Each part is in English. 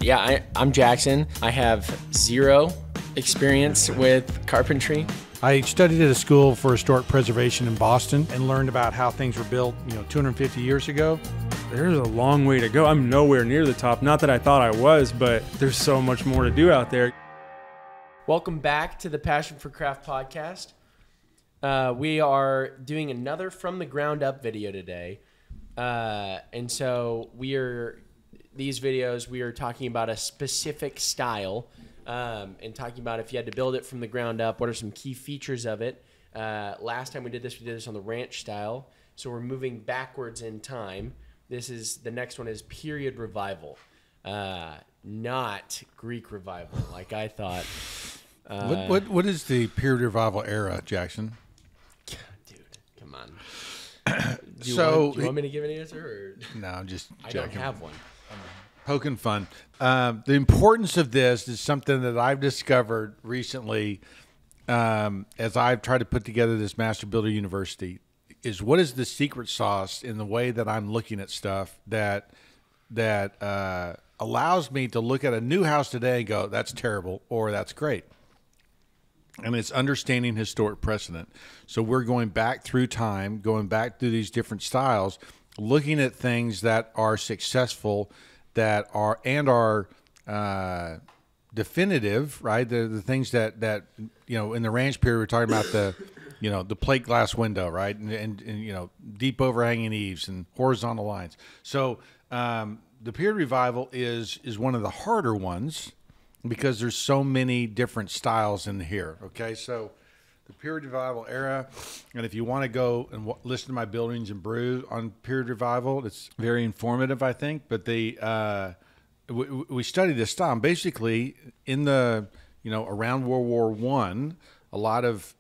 Yeah, I'm Jackson. I have zero experience with carpentry. I studied at a school for historic preservation in Boston and learned about how things were built, 250 years ago. There's a long way to go. I'm nowhere near the top. Not that I thought I was, but there's so much more to do out there. Welcome back to the Passion for Craft podcast. We are doing another from the ground up video today. And so these videos, we are talking about a specific style and talking about if you had to build it from the ground up, what are some key features of it. Last time we did this on the ranch style. So we're moving backwards in time. The next one is period revival, not Greek revival like I thought. What is the period revival era, Jackson? Dude, come on. Do you want me to give an answer? Or? No, I'm just I joking. don't have one. Poking fun. The importance of this is something that I've discovered recently as I've tried to put together this Master Builder University, is what is the secret sauce in the way that I'm looking at stuff that allows me to look at a new house today and go, that's terrible, or that's great. And it's understanding historic precedent. So we're going back through time, going back through these different styles, looking at things that are successful, that are definitive, right? The things that in the ranch period, we're talking about the plate glass window, right? And deep overhanging eaves and horizontal lines. So the period revival is one of the harder ones, because there's so many different styles in here. Okay, so the period revival era, and if you want to go and listen to my buildings and brew on period revival, it's very informative, I think. But we studied this style. And basically, in the around World War I, a lot of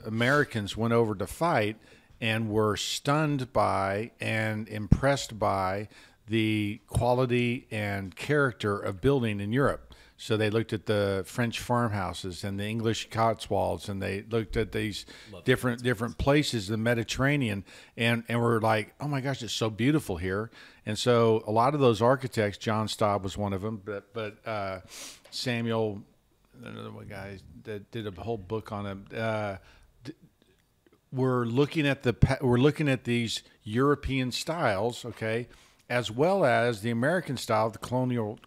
Americans went over to fight and were stunned by and impressed by the quality and character of building in Europe. So they looked at the French farmhouses and the English Cotswolds, and they looked at these different places, the Mediterranean, and were like, oh my gosh, it's so beautiful here. And so a lot of those architects, John Staub was one of them, but Samuel, another one guy that did a whole book on him. We're looking at these European styles, okay, as well as the American style, the colonial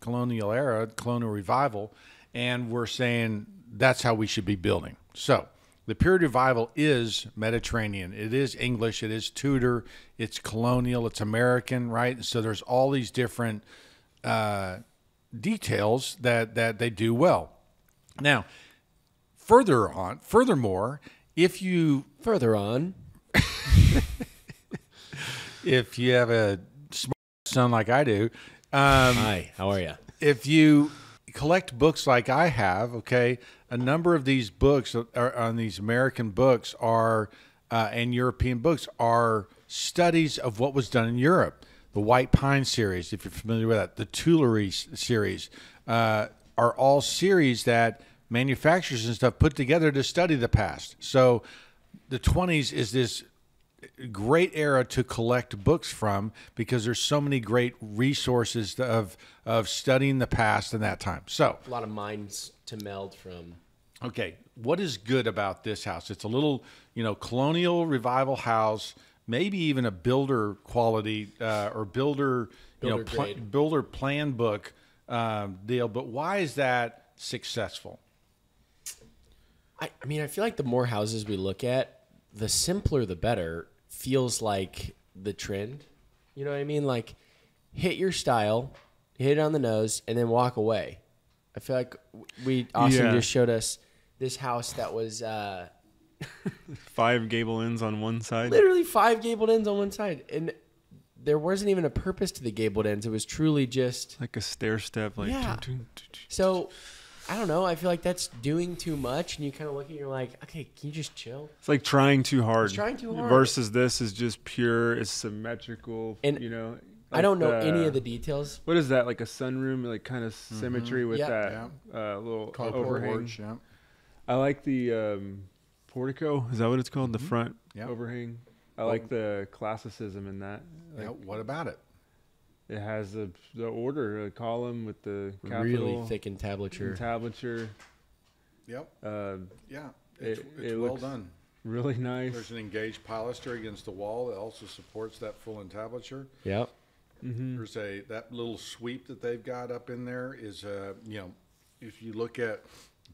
era, colonial revival, and we're saying that's how we should be building. So the period revival is Mediterranean. It is English. It is Tudor. It's colonial. It's American, right? And so there's all these different details that they do well. Now, furthermore, if you have a son like I do. Hi, how are you? If you collect books like I have, okay, a number of these books on these American books and European books are studies of what was done in Europe. The White Pine series, if you're familiar with that, the Tuileries series, are all series that manufacturers and stuff put together to study the past. So the 20s is this great era to collect books from, because there's so many great resources of studying the past in that time. So a lot of minds to meld from. Okay, what is good about this house? It's a little, colonial revival house, maybe even a builder quality or builder plan book deal. But why is that successful? I feel like the more houses we look at, the simpler the better feels like the trend. You know what I mean? Like, hit your style, hit it on the nose, and then walk away. I feel like Austin just showed us this house that was 5 gable ends on one side. Literally 5 gabled ends on one side. And there wasn't even a purpose to the gabled ends. It was truly just like a stair step. Like, yeah. So I don't know. I feel like that's doing too much, and you kind of look at it and you're like, okay, can you just chill? It's like trying too hard. It's trying too hard. Versus this is just pure, it's symmetrical, and Like I don't know any of the details. What is that, like a sunroom, like kind of symmetry with that little overhang? Porch, yeah. I like the portico. Is that what it's called? The front overhang. I like the classicism in that. What about it? it has the order, a column with the capital. Really thick entablature. Yep. Yeah. It well looks done. Really nice. There's an engaged pilaster against the wall that also supports that full entablature. Yep. Mm-hmm. There's that little sweep that they've got up in there is if you look at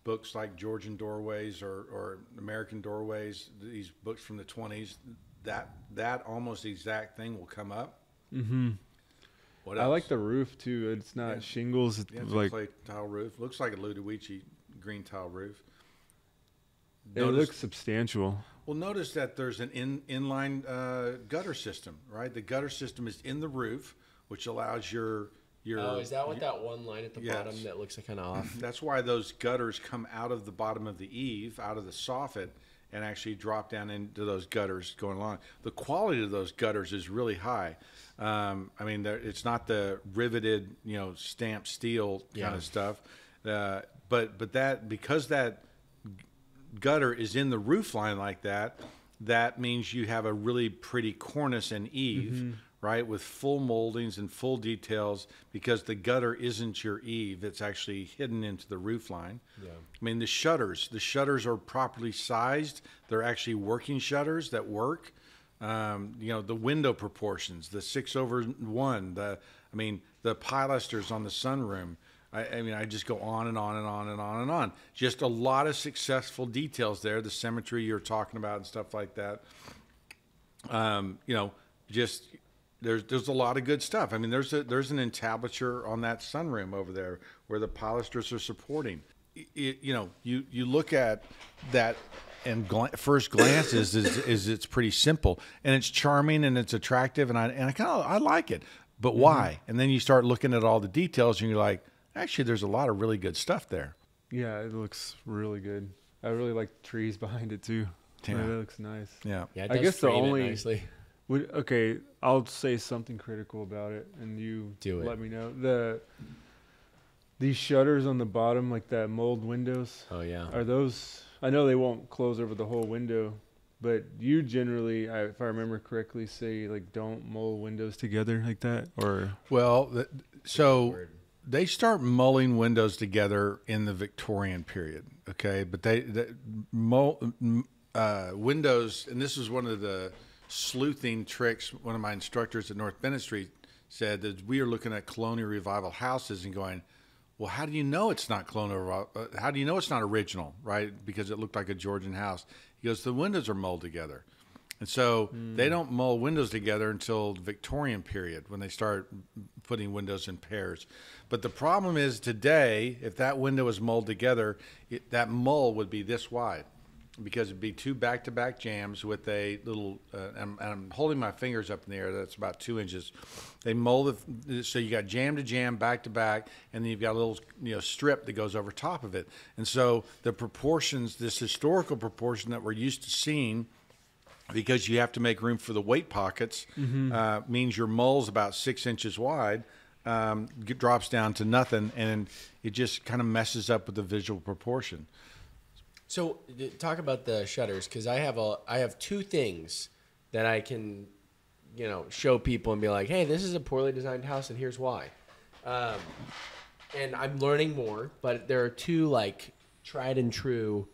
books like Georgian Doorways or American Doorways, these books from the 20s, that almost exact thing will come up. Mm-hmm. What else? I like the roof too. It's not shingles. It's it's like a clay tile roof. Looks like a Ludovici green tile roof. it looks substantial. Well, notice that there's an inline gutter system, right? The gutter system is in the roof, which allows your Oh, is that what that one line at the Yes. bottom that looks kind of off? That's why those gutters come out of the bottom of the eave, out of the soffit, and actually drop down into those gutters going along. The quality of those gutters is really high. I mean, it's not the riveted, stamped steel kind of stuff. But that, because that gutter is in the roof line like that, that means you have a really pretty cornice and eave, right, with full moldings and full details, because the gutter isn't your eave. It's actually hidden into the roof line. Yeah. I mean, the shutters are properly sized. They're actually working shutters that work. The window proportions, the 6/1, the pilasters on the sunroom. I mean, I just go on and on and on and on and on. Just a lot of successful details there. The symmetry you're talking about and stuff like that. Just there's a lot of good stuff. I mean, there's an entablature on that sunroom over there where the pilasters are supporting. You look at that, and first glance is it's pretty simple, and it's charming and it's attractive, and I like it. But why? And then you start looking at all the details, and you're like, actually, there's a lot of really good stuff there. Yeah, it looks really good. I really like the trees behind it too. Yeah. It looks nice. Yeah. Yeah, it I does guess the frame it only nicely. Okay, I'll say something critical about it, and you Do it. let me know. These shutters on the bottom, like that mold windows. Oh yeah. Are those? I know they won't close over the whole window, but you generally, if I remember correctly, say like don't mold windows together like that, or Well, they start mulling windows together in the Victorian period, okay? But windows, and this is one of the sleuthing tricks. One of my instructors at North Bennett Street said that we are looking at Colonial Revival houses and going, well, how do you know it's not Colonial? How do you know it's not original, right? Because it looked like a Georgian house. He goes, the windows are mulled together. And so they don't mull windows together until the Victorian period, when they start putting windows in pairs. But the problem is today, if that window is mulled together, that mull would be this wide, because it'd be two back-to-back jambs with a little, and I'm holding my fingers up in the air, that's about 2 inches. They mull so you got jam to jam, back to back, and then you've got a little strip that goes over top of it. And so the proportions, this historical proportion that we're used to seeing, because you have to make room for the weight pockets, means your mull's about 6 inches wide, drops down to nothing, and it just kind of messes up with the visual proportion. So talk about the shutters, because I have two things that I can, show people and be like, hey, this is a poorly designed house, and here's why. And I'm learning more, but there are two like tried and true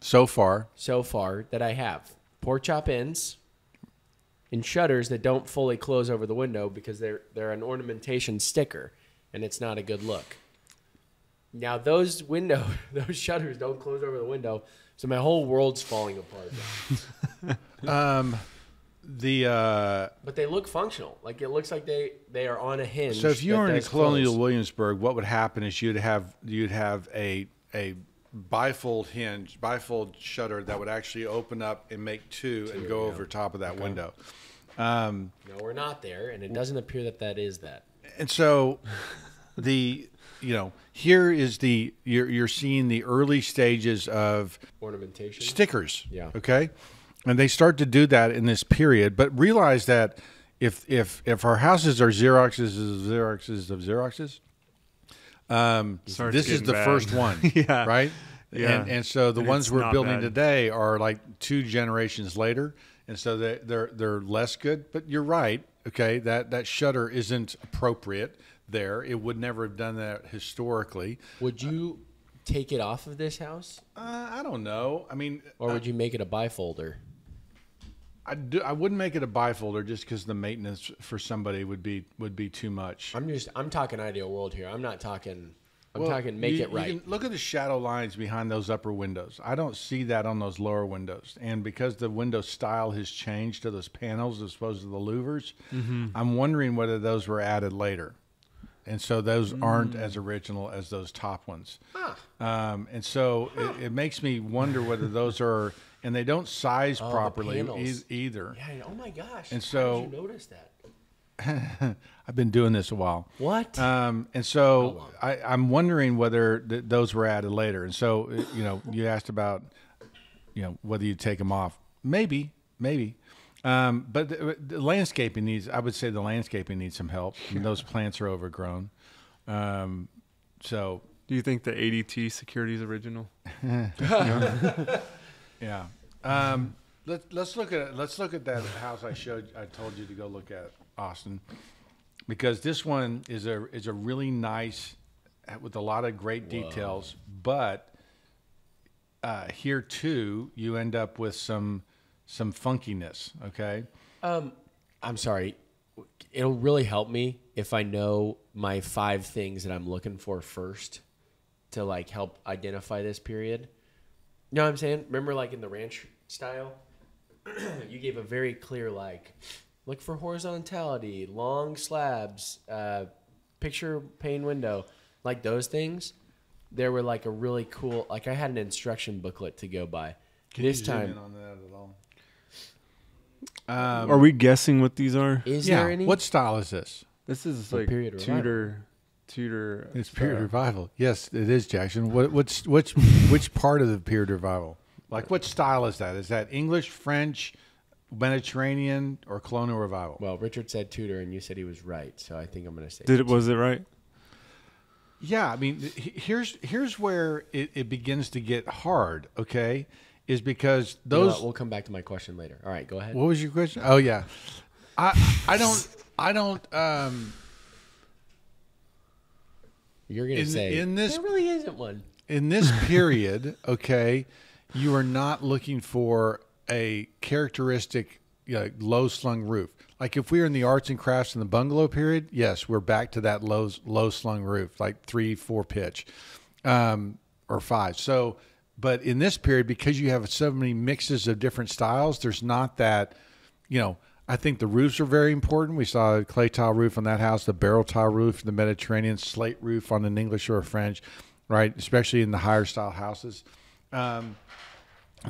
So far that I have: pork chop ends and shutters that don't fully close over the window because they're an ornamentation sticker, and it's not a good look. Now those shutters don't close over the window, so my whole world's falling apart. But they look functional. Like it looks like they are on a hinge. So if you were in Colonial close. Williamsburg, what would happen is you'd have a bifold shutter that would actually open up and make two and go over top of that window. No, we're not there, and it doesn't appear that is that. And so here is you're seeing the early stages of Ornamentation. stickers. Yeah. Okay. And they start to do that in this period, but realize that if our houses are Xeroxes of Xeroxes, this is the first one, Yeah. right? Yeah. And so the And ones it's we're not building bad. today are like 2 generations later, and so they're less good. But you're right. Okay, that shutter isn't appropriate there. It would never have done that historically. Would you take it off of this house? I don't know. I mean, Or would you make it a bifolder? I wouldn't make it a bifolder just because the maintenance for somebody would be too much. I'm talking ideal world here. I'm not talking. I'm talking make it right. You can look at the shadow lines behind those upper windows. I don't see that on those lower windows. And because the window style has changed to those panels as opposed to the louvers, I'm wondering whether those were added later. And so those aren't as original as those top ones. And so it makes me wonder whether those are, and they don't size properly either. Yeah. Oh my gosh. And so, how did you notice that? I've been doing this a while. What? And so I'm wondering whether those were added later. And so, you asked about, whether you take them off. Maybe. But the landscaping needs, I would say the landscaping needs some help. I mean, those plants are overgrown. So. Do you think the ADT security is original? Yeah. Let's look at that house I told you to go look at, Austin, because this one is a really nice, with a lot of great details, but here too you end up with some funkiness. Okay. I'm sorry. It'll really help me if I know my 5 things that I'm looking for first to like help identify this period. You know what I'm saying? Remember, like in the ranch style, you gave a very clear look for horizontality, long slabs, picture pane window, like those things. There were like a really cool, like I had an instruction booklet to go by. Can you zoom in on that at all? Are we guessing what these are? Is there any? What style is this? This is What like period Tudor. It's period revival. Yes, it is, Jackson. Which part of the period revival? Like, what style is that? Is that English, French, Mediterranean, or Colonial revival? Well, Richard said Tudor, and you said he was right, so I think I'm going to say. Was it right? Yeah, I mean, here's where it begins to get hard. Okay, is because those. We'll come back to my question later. All right, go ahead. What was your question? Oh yeah, I don't. You're going to say there really isn't one. In this period, okay, you are not looking for a characteristic low slung roof. Like if we were in the arts and crafts in the bungalow period, yes, we're back to that low slung roof, like 3-4 pitch, or 5. So, but in this period, because you have so many mixes of different styles, there's not that, I think the roofs are very important. We saw a clay tile roof on that house, the barrel tile roof in the Mediterranean, slate roof on an English or a French, right? Especially in the higher style houses. And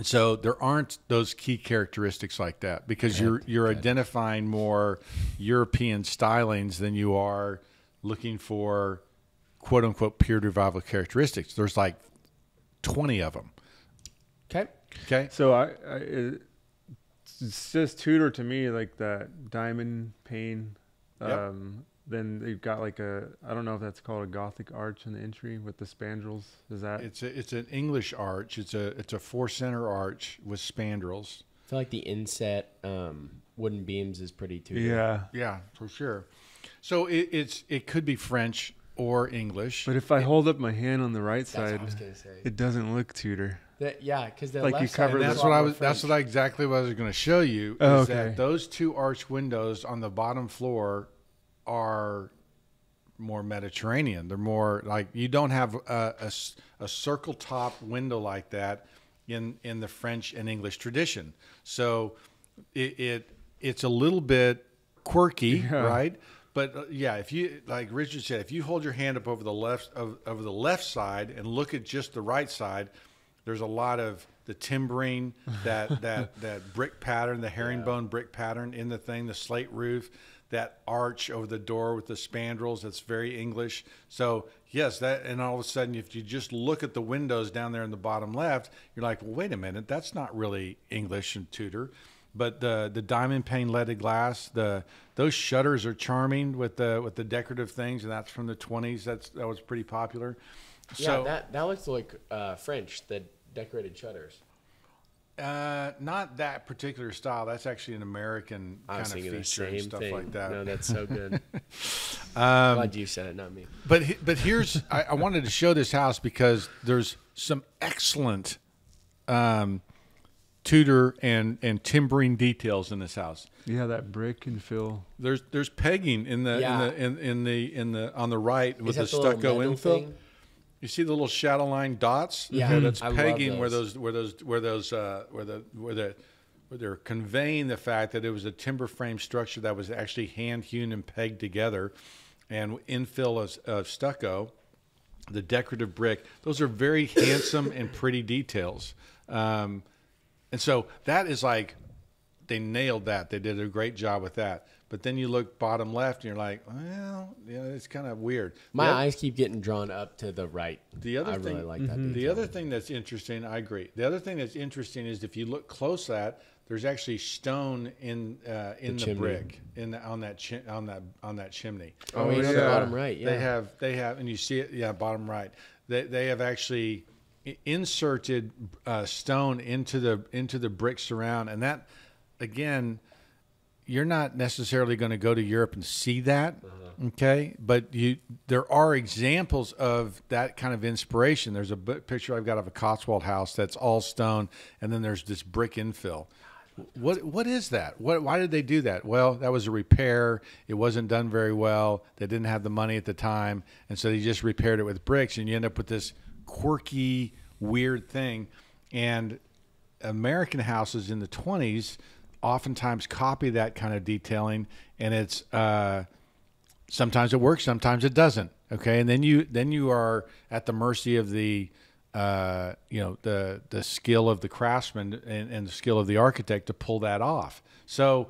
so there aren't those key characteristics like that because you're identifying more European stylings than you are looking for quote unquote period revival characteristics. There's like 20 of them. Okay. So it's just Tudor to me, like that diamond pane. Yep. Then they've got like I don't know if that's called a Gothic arch in the entry with the spandrels. Is that? It's an English arch. It's a 4-center arch with spandrels. I feel like the inset wooden beams is pretty Tudor. Yeah, for sure. So it could be French or English. But if I hold up my hand on the right side, what I was gonna say. It doesn't look Tudor. Because the Like left you side cover is the- a lot more French. That's exactly what I was going to show you. Oh, is okay. that those 2 arch windows on the bottom floor are more Mediterranean. They're more like you don't have a circle top window like that in the French and English tradition. So it's a little bit quirky, right? But if you, like Richard said, if you hold your hand up over the left side and look at just the right side, there's a lot of the timbering, that brick pattern, the herringbone brick pattern in the thing, the slate roof, that arch over the door with the spandrels. That's very English. So yes, and all of a sudden, if you just look at the windows down there in the bottom left, you're like, well, wait a minute, that's not really English and Tudor. But the diamond pane leaded glass, those shutters are charming with the decorative things, and that's from the 20s. That was pretty popular. So, that looks like French, the decorated shutters. Not that particular style. That's actually an American I was kind of thinking the feature and same stuff thing. like that. No, that's so good. Glad you said it, not me. But here's I wanted to show this house because there's some excellent Tudor and timbering details in this house. Yeah, that brick and fill. There's pegging in the on the right with the stucco infill. Thing? You see the little shadow line dots? Yeah, Okay, that's I love pegging those. where they're conveying the fact that it was a timber frame structure that was actually hand hewn and pegged together, and infill of stucco, the decorative brick. Those are very handsome and pretty details, and so that is like they nailed that. They did a great job with that. But then you look bottom left, and you're like, well, yeah, it's kind of weird. My eyes keep getting drawn up to the right. The other I thing, really like that. the detail. other thing that's interesting, I agree. The other thing that's interesting is if you look close at, there's actually stone in the brick on that chimney. Oh, yeah, the bottom right. Yeah, They have, and you see it. Yeah, bottom right. They have actually inserted stone into the brick surround, and that again. You're not necessarily going to go to Europe and see that, okay? But there are examples of that kind of inspiration. There's a picture I've got of a Cotswold house that's all stone, and then there's this brick infill. What is that? Why did they do that? Well, that was a repair. It wasn't done very well. They didn't have the money at the time, and so they just repaired it with bricks, and you end up with this quirky, weird thing. And American houses in the 20s oftentimes copy that kind of detailing, and it's sometimes it works, sometimes it doesn't. Okay, and then you are at the mercy of the the skill of the craftsman and the skill of the architect to pull that off. So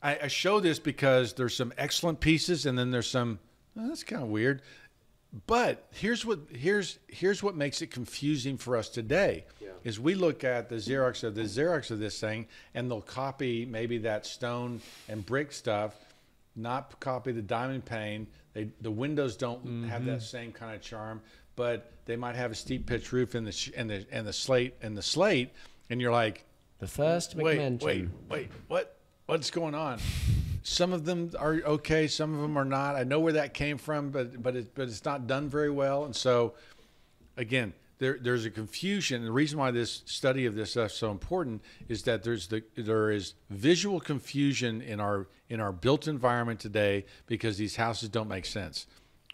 I show this because there's some excellent pieces, and then there's some that's kind of weird. But here's what makes it confusing for us today. Is we look at the Xerox of this thing, and they'll copy maybe that stone and brick stuff, not copy the diamond pane. The windows don't have that same kind of charm, but they might have a steep pitch roof and the slate, and you're like, the first McMansion. Wait, what's going on? Some of them are okay, some of them are not. I know where that came from, but it's not done very well, and so again. There's a confusion. The reason why this study of this stuff is so important is that there is visual confusion in our built environment today because these houses don't make sense.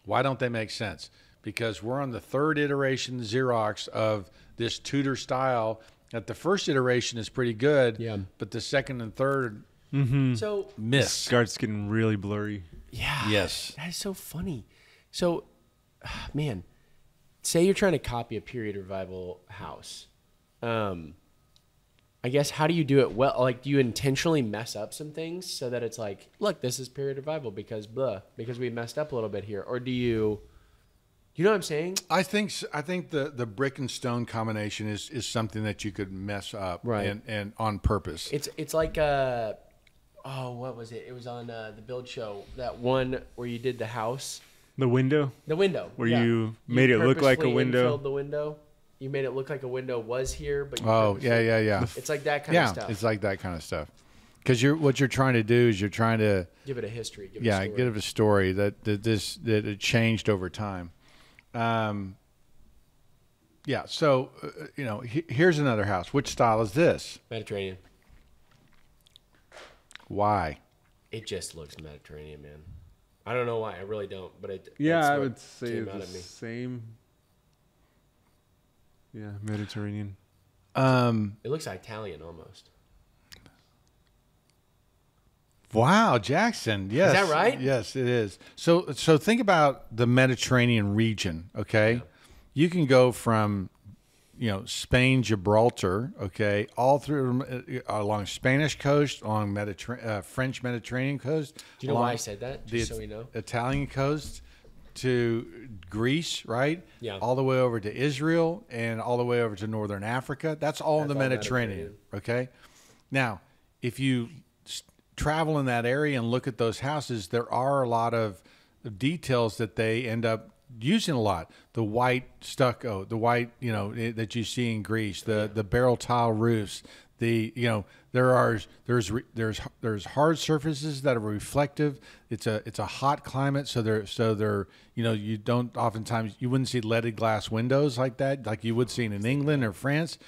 Why don't they make sense? Because we're on the third iteration Xerox of this Tudor style. That the first iteration is pretty good, but the second and third so miss. Starts getting really blurry. Yeah. Yes. That is so funny. So, man. Say you're trying to copy a period revival house. I guess how do you do it well? Like, do you intentionally mess up some things so that it's like, look, this is period revival because we messed up a little bit here, or do you know what I'm saying? I think the brick and stone combination is something that you could mess up, right? And on purpose. It's like what was it? It was on the Build Show, that one where you did the house. The window? Where you made it look like a window? Filled the window. You made it look like a window was here, but yeah. It's like that kind of stuff. Yeah, it's like that kind of stuff. Because what you're trying to do is you're trying to give it a history. Give it a story that it changed over time. So here's another house. Which style is this? Mediterranean. Why? It just looks Mediterranean, man. I don't know why. I really don't. But I would say the same. Yeah, Mediterranean. It looks Italian almost. Wow, Jackson. Yes. Is that right? Yes, it is. So think about the Mediterranean region, okay? Yeah. You can go from Spain, Gibraltar, okay, all through along Spanish coast, along French Mediterranean coast. Do you know why I said that? Just so we know. Italian coast to Greece, right? Yeah. All the way over to Israel and all the way over to northern Africa. That's all in the Mediterranean, okay? Now, if you travel in that area and look at those houses, there are a lot of details that they end up using a lot. The white stucco, the white, that you see in Greece, the barrel tile roofs. There's hard surfaces that are reflective. It's a hot climate, so they're you don't oftentimes you wouldn't see leaded glass windows like that, like you would see in England or France.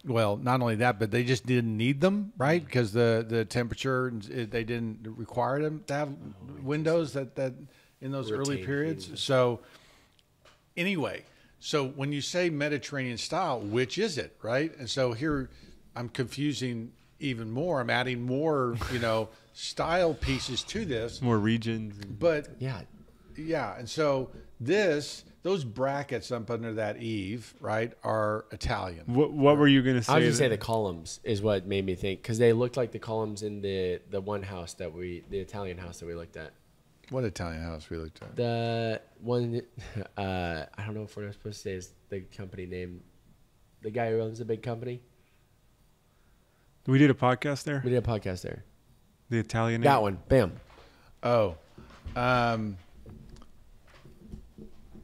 Well, not only that, but they just didn't need them, right? Because the temperature, they didn't require them to have windows that in those early periods. So anyway, so when you say Mediterranean style, which is it, right? And so here I'm confusing even more. I'm adding more, style pieces to this. More regions. But yeah. And so those brackets up under that eave, right, are Italian. What were you going to say? I was going to say the columns is what made me think, because they looked like the columns in the one house the Italian house that we looked at. What Italian house we looked at? The one, I don't know if we're supposed to say is the company name. The guy who owns the big company. We did a podcast there? We did a podcast there. The Italian That name? one. Bam. Oh.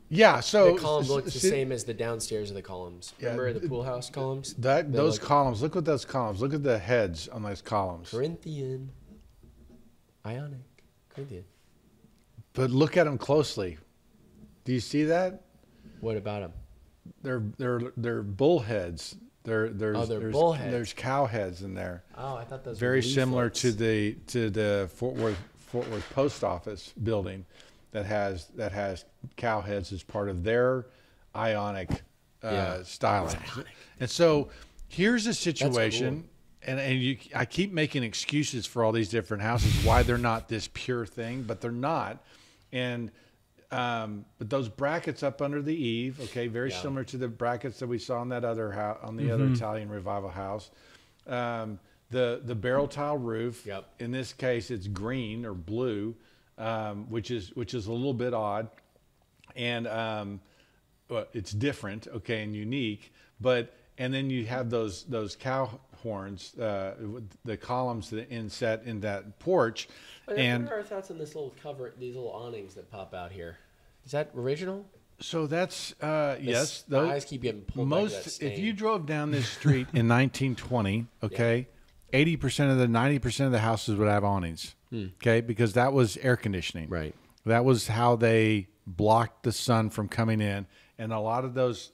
Yeah, so the column looks the same as the downstairs of the columns. Remember the pool house columns? Those columns. Look at those columns. Look at the heads on those columns. Corinthian. Ionic. Corinthian. But look at them closely. Do you see that? What about them? They're bull heads. There's bull heads. There's cow heads in there. Oh, I thought those very were similar leaflets. to the Fort Worth post office building that has cow heads as part of their Ionic styling. And so here's a situation, and I keep making excuses for all these different houses why they're not this pure thing, but they're not. And but those brackets up under the eave, okay, very similar to the brackets that we saw on that other house, on the other Italian Revival house. The barrel tile roof. Yep. In this case, it's green or blue, which is a little bit odd, and well, it's different, okay, and unique. And then you have those cow horns, the columns that inset in that porch. And what are our thoughts on this little cover, these little awnings that pop out here? Is that original? so that's yes. My eyes keep getting pulled back to that stain. If you drove down this street in 1920, okay, 80% of the 90% of the houses would have awnings, okay, because that was air conditioning. Right. That was how they blocked the sun from coming in, and a lot of those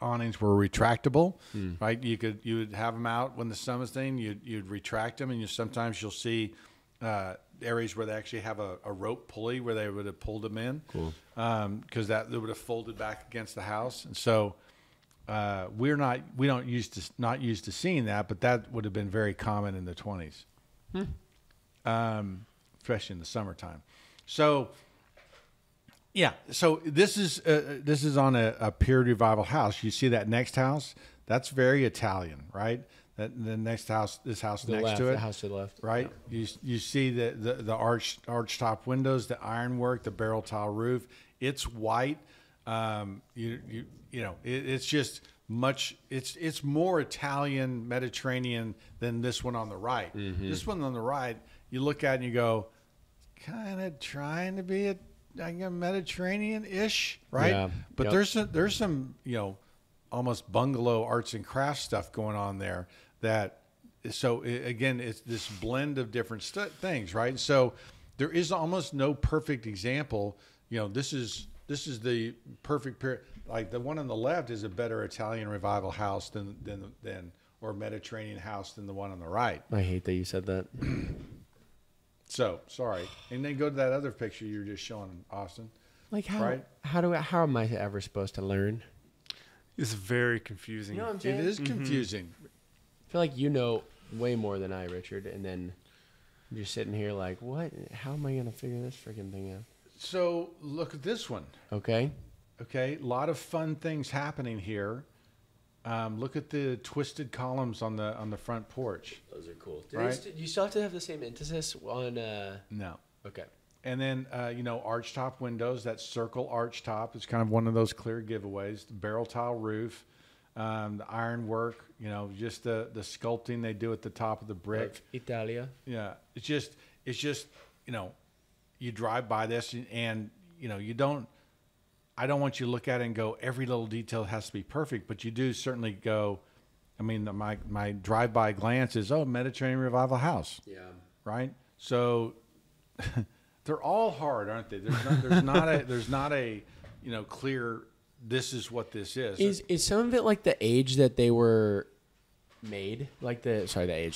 awnings were retractable, right? You would have them out when the sun was staying. You'd retract them, and sometimes you'll see areas where they actually have a rope pulley where they would have pulled them in, because they would have folded back against the house. And so we don't used to seeing that, but that would have been very common in the 20s, especially in the summertime. So yeah, so this is on a period revival house. You see that next house? That's very Italian, right? That the next house, this house next to it, the house to the left, right? Yeah. You see the arch top windows, the ironwork, the barrel tile roof. It's white. It's just much. It's more Italian Mediterranean than this one on the right. This one on the right, you look at it and you go, kind of trying to be a Mediterranean-ish, right? Yeah. But there's some almost bungalow arts and crafts stuff going on there. Again, it's this blend of different things, right? So there is almost no perfect example. This is the perfect period. Like the one on the left is a better Italian Revival house than or Mediterranean house than the one on the right. I hate that you said that. So sorry. And then go to that other picture you were just showing, Austin. Like how? Right? How am I ever supposed to learn? It's very confusing. You know what I'm saying? It is confusing. I feel like you know way more than I, Richard, and then you're sitting here like, what? How am I going to figure this freaking thing out? So look at this one. Okay. Okay, a lot of fun things happening here. Look at the twisted columns on the front porch. Those are cool. Right? Do you still have to have the same emphasis on? No. Okay. And then arch top windows. That circle arch top is kind of one of those clear giveaways. The barrel tile roof, the ironwork. Just the sculpting they do at the top of the brick. Italia. Yeah, it's just you drive by this and you don't. I don't want you to look at it and go, every little detail has to be perfect, but you do certainly go, I mean, my drive-by glance is, Mediterranean Revival house. Yeah. Right? So they're all hard, aren't they? There's not a clear, this is what this is. Is some of it like the age that they were made? Like the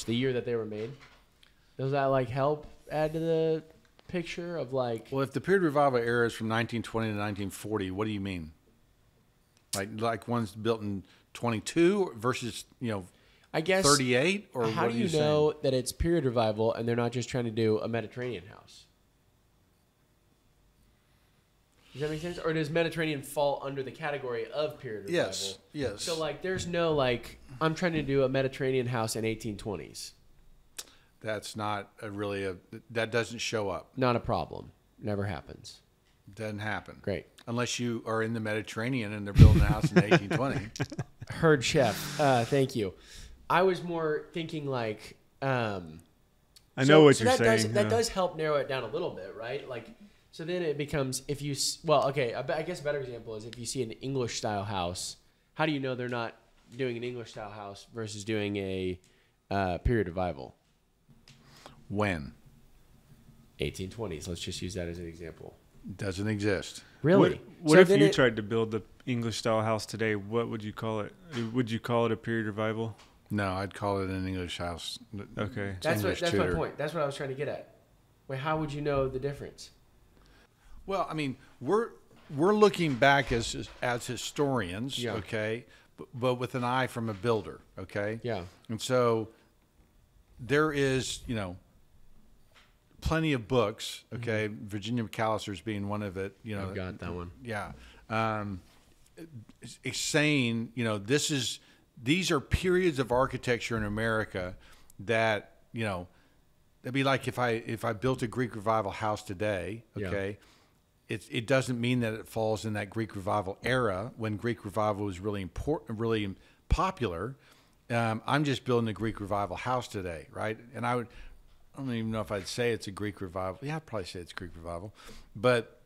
year that they were made? Does that like help add to the picture of like? Well, if the period revival era is from 1920 to 1940, what do you mean? Like one's built in 22 versus I guess 38, or how what do are you know that it's period revival and they're not just trying to do a Mediterranean house? Does that make sense? Or does Mediterranean fall under the category of period revival? Yes. So like, there's no like, I'm trying to do a Mediterranean house in 1820s. That's not that doesn't show up. Not a problem. Never happens. Doesn't happen. Great. Unless you are in the Mediterranean and they're building a house in 1820. Heard chef. Thank you. I was more thinking like, I know what you're that saying. That does help narrow it down a little bit, right? Like, so then it becomes, I guess a better example is if you see an English style house, how do you know they're not doing an English style house versus doing a period revival? When? 1820s. Let's just use that as an example. Doesn't exist. Really? What if you tried to build the English style house today? What would you call it? Would you call it a period revival? No, I'd call it an English house. Okay. That's my point. That's what I was trying to get at. Wait, how would you know the difference? Well, I mean, we're looking back as historians, Yeah. okay, but with an eye from a builder, okay? Yeah. And so there is, plenty of books, okay? Virginia McAllister's being one of it, I've got that one. Yeah. It's saying, these are periods of architecture in America that, it'd be like if I built a Greek Revival house today, okay? Yeah. It doesn't mean that it falls in that Greek Revival era when Greek Revival was really important, really popular. I'm just building a Greek Revival house today, right? And I don't even know if I'd say it's a Greek Revival. Yeah, I'd probably say it's Greek Revival. But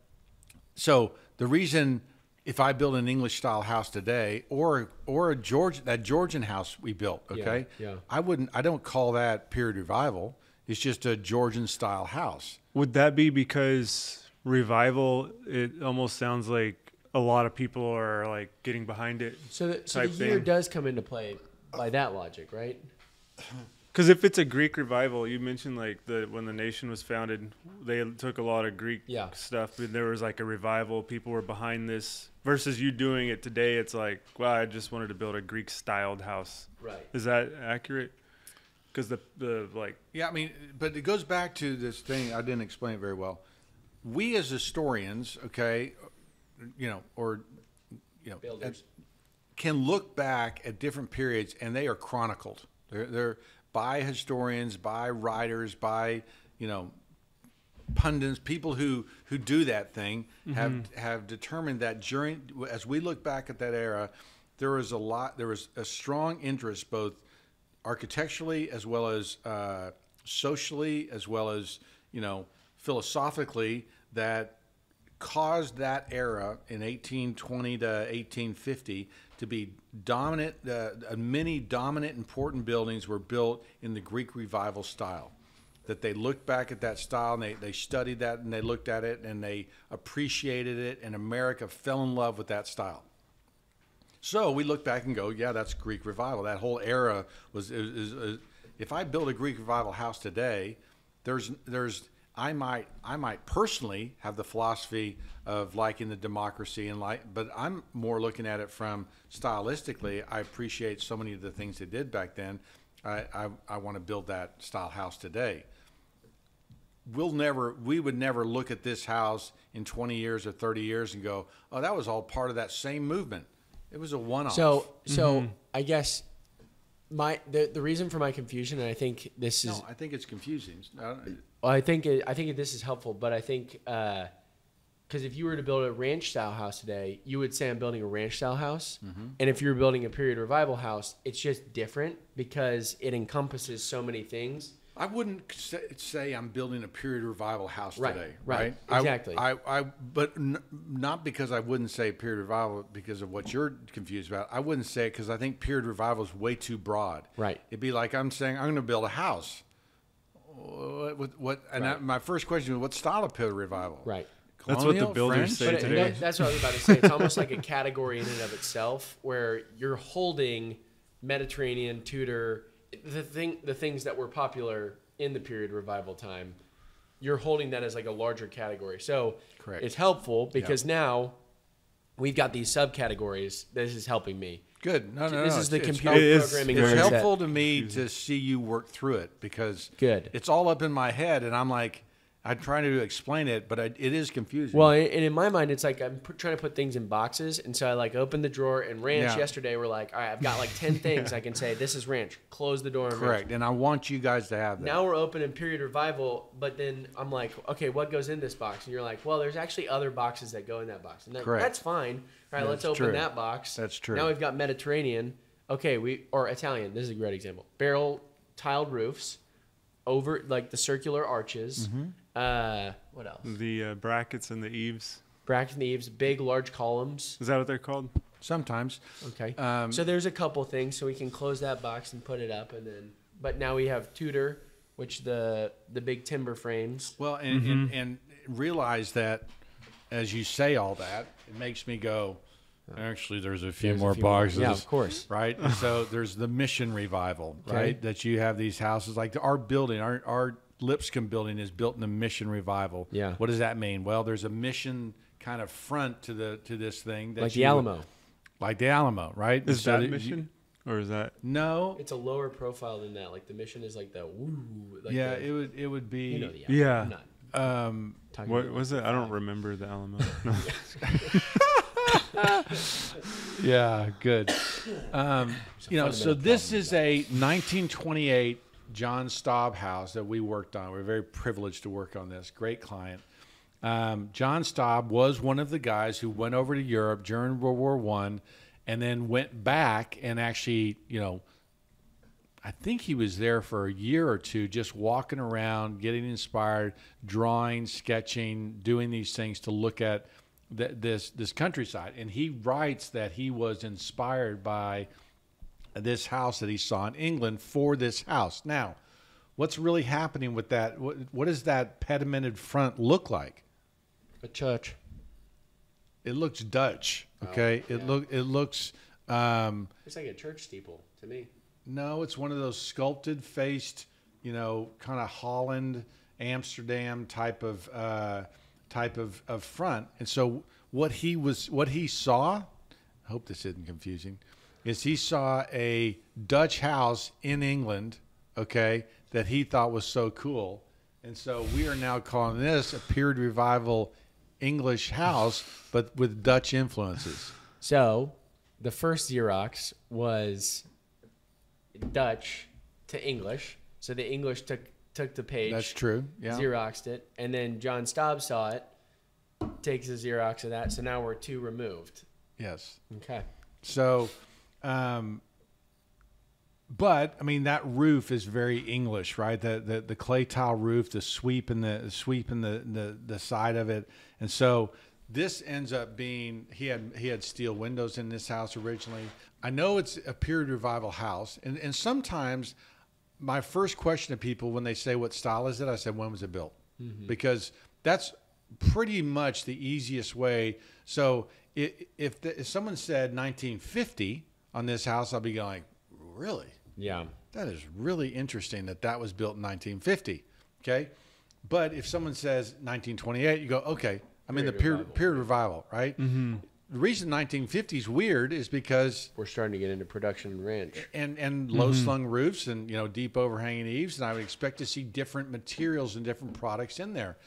so the reason, if I build an English style house today, or that Georgian house we built, okay? Yeah. I don't call that period revival. It's just a Georgian style house. Would that be because revival, it almost sounds like a lot of people are like getting behind it? So the year does come into play by that logic, right? Because if it's a Greek revival, you mentioned like when the nation was founded, they took a lot of Greek stuff, but there was like a revival. People were behind this. Versus you doing it today, it's like, wow, I just wanted to build a Greek styled house. Right. Is that accurate? Because yeah, I mean, but it goes back to this thing. I didn't explain it very well. We as historians, okay, Builders. Can look back at different periods, and they are chronicled. They're by historians, by writers, by pundits, people who do that thing have determined that as we look back at that era, there was a strong interest both architecturally as well as socially as well as philosophically that caused that era in 1820 to 1850 to be dominant. Many dominant important buildings were built in the Greek Revival style. That they looked back at that style and they studied that and they looked at it and they appreciated it, and America fell in love with that style. So we look back and go, yeah, that's Greek Revival. That whole era was. If I build a Greek Revival house today, I might personally have the philosophy of liking the democracy but I'm more looking at it from stylistically. I appreciate so many of the things they did back then. I want to build that style house today. We would never look at this house in 20 years or 30 years and go, oh, that was all part of that same movement. It was a one-off. So I guess the reason for my confusion, and I think this is... No, I think it's confusing. I think this is helpful, but I think because if you were to build a ranch-style house today, you would say I'm building a ranch-style house. Mm-hmm. And if you're building a period revival house, it's just different because it encompasses so many things. I wouldn't say I'm building a period revival house today. Right. Exactly. But not because I wouldn't say period revival because of what you're confused about. I wouldn't say it because I think period revival is way too broad. Right. It'd be like I'm saying I'm going to build a house. What? And my first question was, what style of period revival? Right. That's what the builders say today. That's what I was about to say. It's almost like a category in and of itself, where you're holding Mediterranean, Tudor, the things that were popular in the period revival time. You're holding that as like a larger category. So correct. It's helpful because now we've got these subcategories. This is helping me. Good. No. This is the computer programming. It's helpful to me to see you work through it because it's all up in my head, and I'm like, I'm trying to explain it, but it is confusing. Well, and in my mind, it's like I'm trying to put things in boxes. And so I like opened the drawer and Ranch yesterday. We're like, all right, I've got like 10 things I can say. This is Ranch. Close the door. And correct. Ranch. And I want you guys to have that. Now we're open in period revival, but then I'm like, okay, what goes in this box? And you're like, well, there's actually other boxes that go in that box. And correct. That's fine. All right, let's open that box. That's true. Now we've got Mediterranean. Okay, or Italian. This is a great example. Barrel tiled roofs over like the circular arches. What else? The brackets and the eaves. Brackets and the eaves, big, large columns. Is that what they're called? Sometimes. Okay. So there's a couple things, so we can close that box and put it up, and then. But now we have Tudor, which the big timber frames. Well, and realize that as you say all that, it makes me go. Actually, there's a few more boxes. Yeah, of course. Right. So there's the mission revival, right? That you have these houses like our building, our Lipscomb building is built in a mission revival. Yeah. What does that mean? Well, there's a mission kind of front to this thing. Like the Alamo. Like the Alamo, right? Is that mission? Or is that no? It's a lower profile than that. Like the mission is like the woo. Like it would be. You know the Alamo. Yeah. What was it? I don't remember the Alamo. No. Yeah, good. So this is a 1928 John Staub house that we worked on. We're very privileged to work on this. Great client. John Staub was one of the guys who went over to Europe during World War I and then went back and actually, I think he was there for a year or two just walking around, getting inspired, drawing, sketching, doing these things to look at this countryside. And he writes that he was inspired by this house that he saw in England for this house. Now, what's really happening with that? What does that pedimented front look like? A church. It looks Dutch. Okay, it looks. It's like a church steeple to me. No, it's one of those sculpted faced, kind of Holland, Amsterdam type of front. And so what he saw, I hope this isn't confusing, is he saw a Dutch house in England, okay, that he thought was so cool. And so we are now calling this a period revival English house, but with Dutch influences. So the first Xerox was Dutch to English. So the English took the page. That's true. Yeah. Xeroxed it. And then John Staub saw it, takes a Xerox of that. So now we're two removed. Yes. Okay. So, but I mean that roof is very English, right? The clay tile roof, the sweep in the side of it, and so this ends up being he had steel windows in this house originally. I know it's a period revival house, and sometimes my first question to people when they say what style is it, I said when was it built, because that's pretty much the easiest way. So if someone said 1950 on this house, I'll be going, really? Yeah. That is really interesting that was built in 1950. Okay. But if someone says 1928, you go, okay, I'm in the period revival, right? Mm-hmm. The reason 1950 is weird is because we're starting to get into production ranch and low slung roofs and deep overhanging eaves, and I would expect to see different materials and different products in there.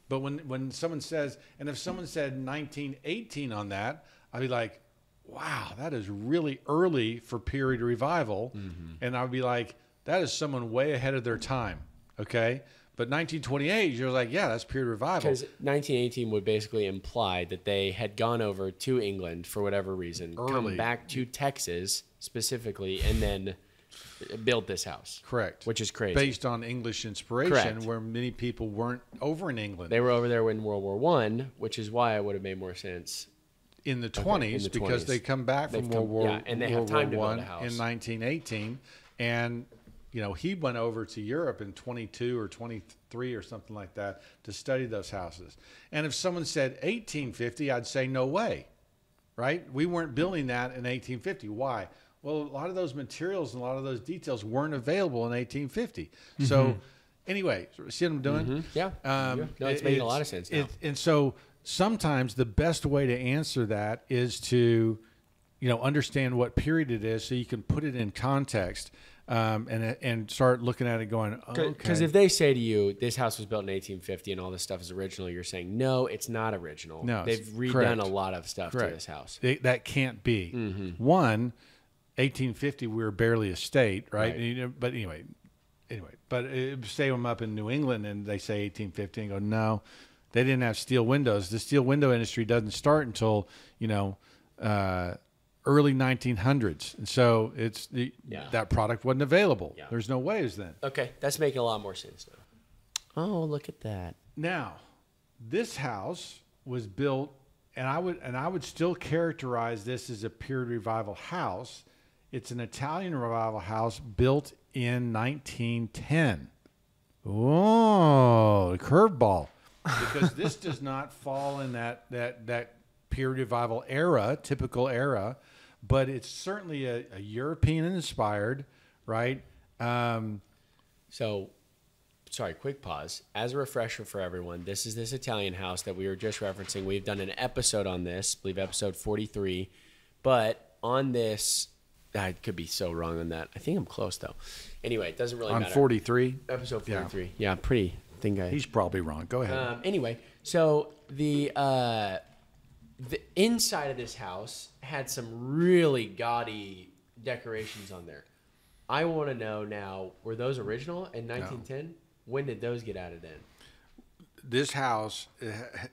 But when someone says, and if someone said 1918 on that, I'd be like, wow, that is really early for period revival. Mm-hmm. And I'd be like, that is someone way ahead of their time. Okay. But 1928, you're like, yeah, that's period revival. Because 1918 would basically imply that they had gone over to England for whatever reason, come back to Texas specifically, and then built this house. Correct. Which is crazy. Based on English inspiration, Correct. where many people weren't over in England. They were over there in World War I, which is why it would have made more sense. In the 20s, because they come back from World War I in 1918, and he went over to Europe in 22 or 23 or something like that to study those houses. And if someone said 1850, I'd say no way, right? We weren't building that in 1850. Why? Well, a lot of those materials and a lot of those details weren't available in 1850. Mm-hmm. So anyway, see what I'm doing? Mm-hmm. Yeah. No, it's making a lot of sense now. And so sometimes the best way to answer that is to, understand what period it is so you can put it in context and start looking at it going, okay. Because if they say to you, this house was built in 1850 and all this stuff is original, you're saying, no, it's not original. No, they've redone a lot of stuff to this house. That can't be. Mm-hmm. 1850, we were barely a state, right? But anyway, say I'm up in New England and they say 1850 and go, no, they didn't have steel windows. The steel window industry doesn't start until, early 1900s. And so that product wasn't available. Yeah. There's no ways then. Okay. That's making a lot more sense now. Oh, look at that. Now, this house was built, and I would still characterize this as a period revival house. It's an Italian revival house built in 1910. Oh, curveball. Because this does not fall in that period revival era, typical era, but it's certainly a European inspired, right? So, sorry, quick pause. As a refresher for everyone, this is this Italian house that we were just referencing. We've done an episode on this, I believe episode 43, but on this, I could be so wrong on that. I think I'm close though. Anyway, it doesn't really matter. On 43? Episode 43. Yeah, pretty. He's probably wrong. Go ahead. Anyway, so the inside of this house had some really gaudy decorations on there. I want to know now, were those original in 1910? No. When did those get added in? This house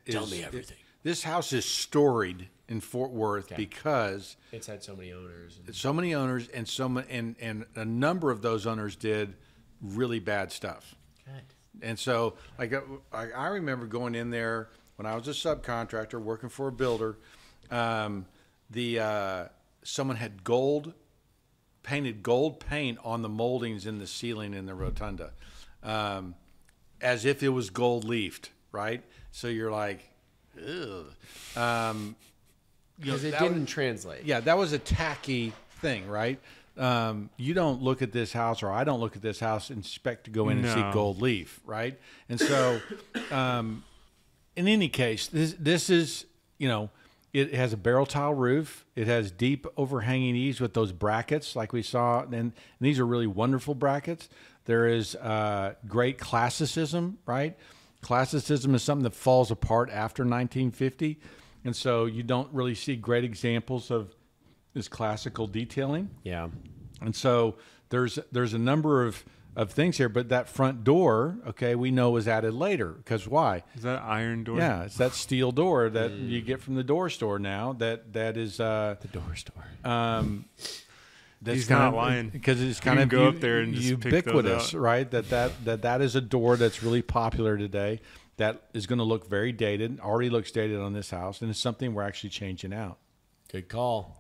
Tell me everything. This house is storied in Fort Worth because it's had so many owners. And a number of those owners did really bad stuff. Good. And so, I remember going in there when I was a subcontractor working for a builder. Someone had painted gold paint on the moldings in the ceiling in the rotunda, as if it was gold leafed, right? So you're like, ugh. Because it didn't translate. Yeah, that was a tacky thing, right? You don't look at this house, or I don't look at this house and expect to go in and see gold leaf, right? And so, in any case, this is, it has a barrel tile roof. It has deep overhanging eaves with those brackets like we saw, and these are really wonderful brackets. There is great classicism, right? Classicism is something that falls apart after 1950, and so you don't really see great examples of this classical detailing. Yeah. And so there's a number of things here, but that front door, okay, we know was added later. Because why? Is that an iron door? Yeah, it's that steel door that you get from the door store now. That is the door store. He's not lying, because it's kind of go up there and just ubiquitous, right? That is a door that's really popular today. That is going to look very dated. Already looks dated on this house, and it's something we're actually changing out. Good call.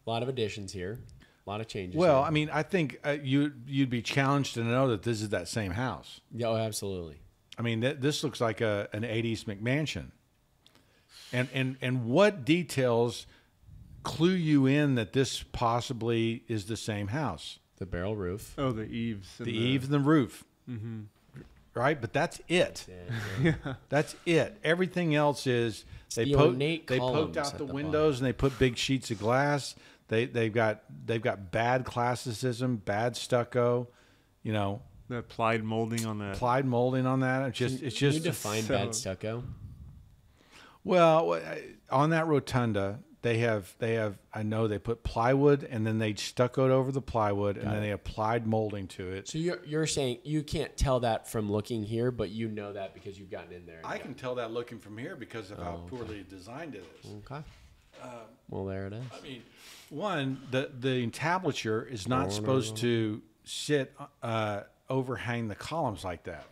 A lot of additions here. A lot of changes. Well, here. I mean, I think you'd be challenged to know that this is that same house. Yeah, oh, absolutely. I mean, this looks like an 80s McMansion. And what details clue you in that this possibly is the same house? The barrel roof. Oh, the eaves. The eaves and the roof. Mm-hmm. Right? But that's it. Yeah. That's it. Everything else is they poked out the windows and they put big sheets of glass. They've got bad classicism, bad stucco, The plied molding on that. It's just Can you define bad stucco? Well, on that rotunda, they have. I know they put plywood and then they stuccoed over the plywood and then they applied molding to it. So you're saying you can't tell that from looking here, but you know that because you've gotten in there. I can tell that looking from here because of how poorly designed it is. Okay. Well, there it is. I mean, one, the entablature is not supposed to sit overhang the columns like that.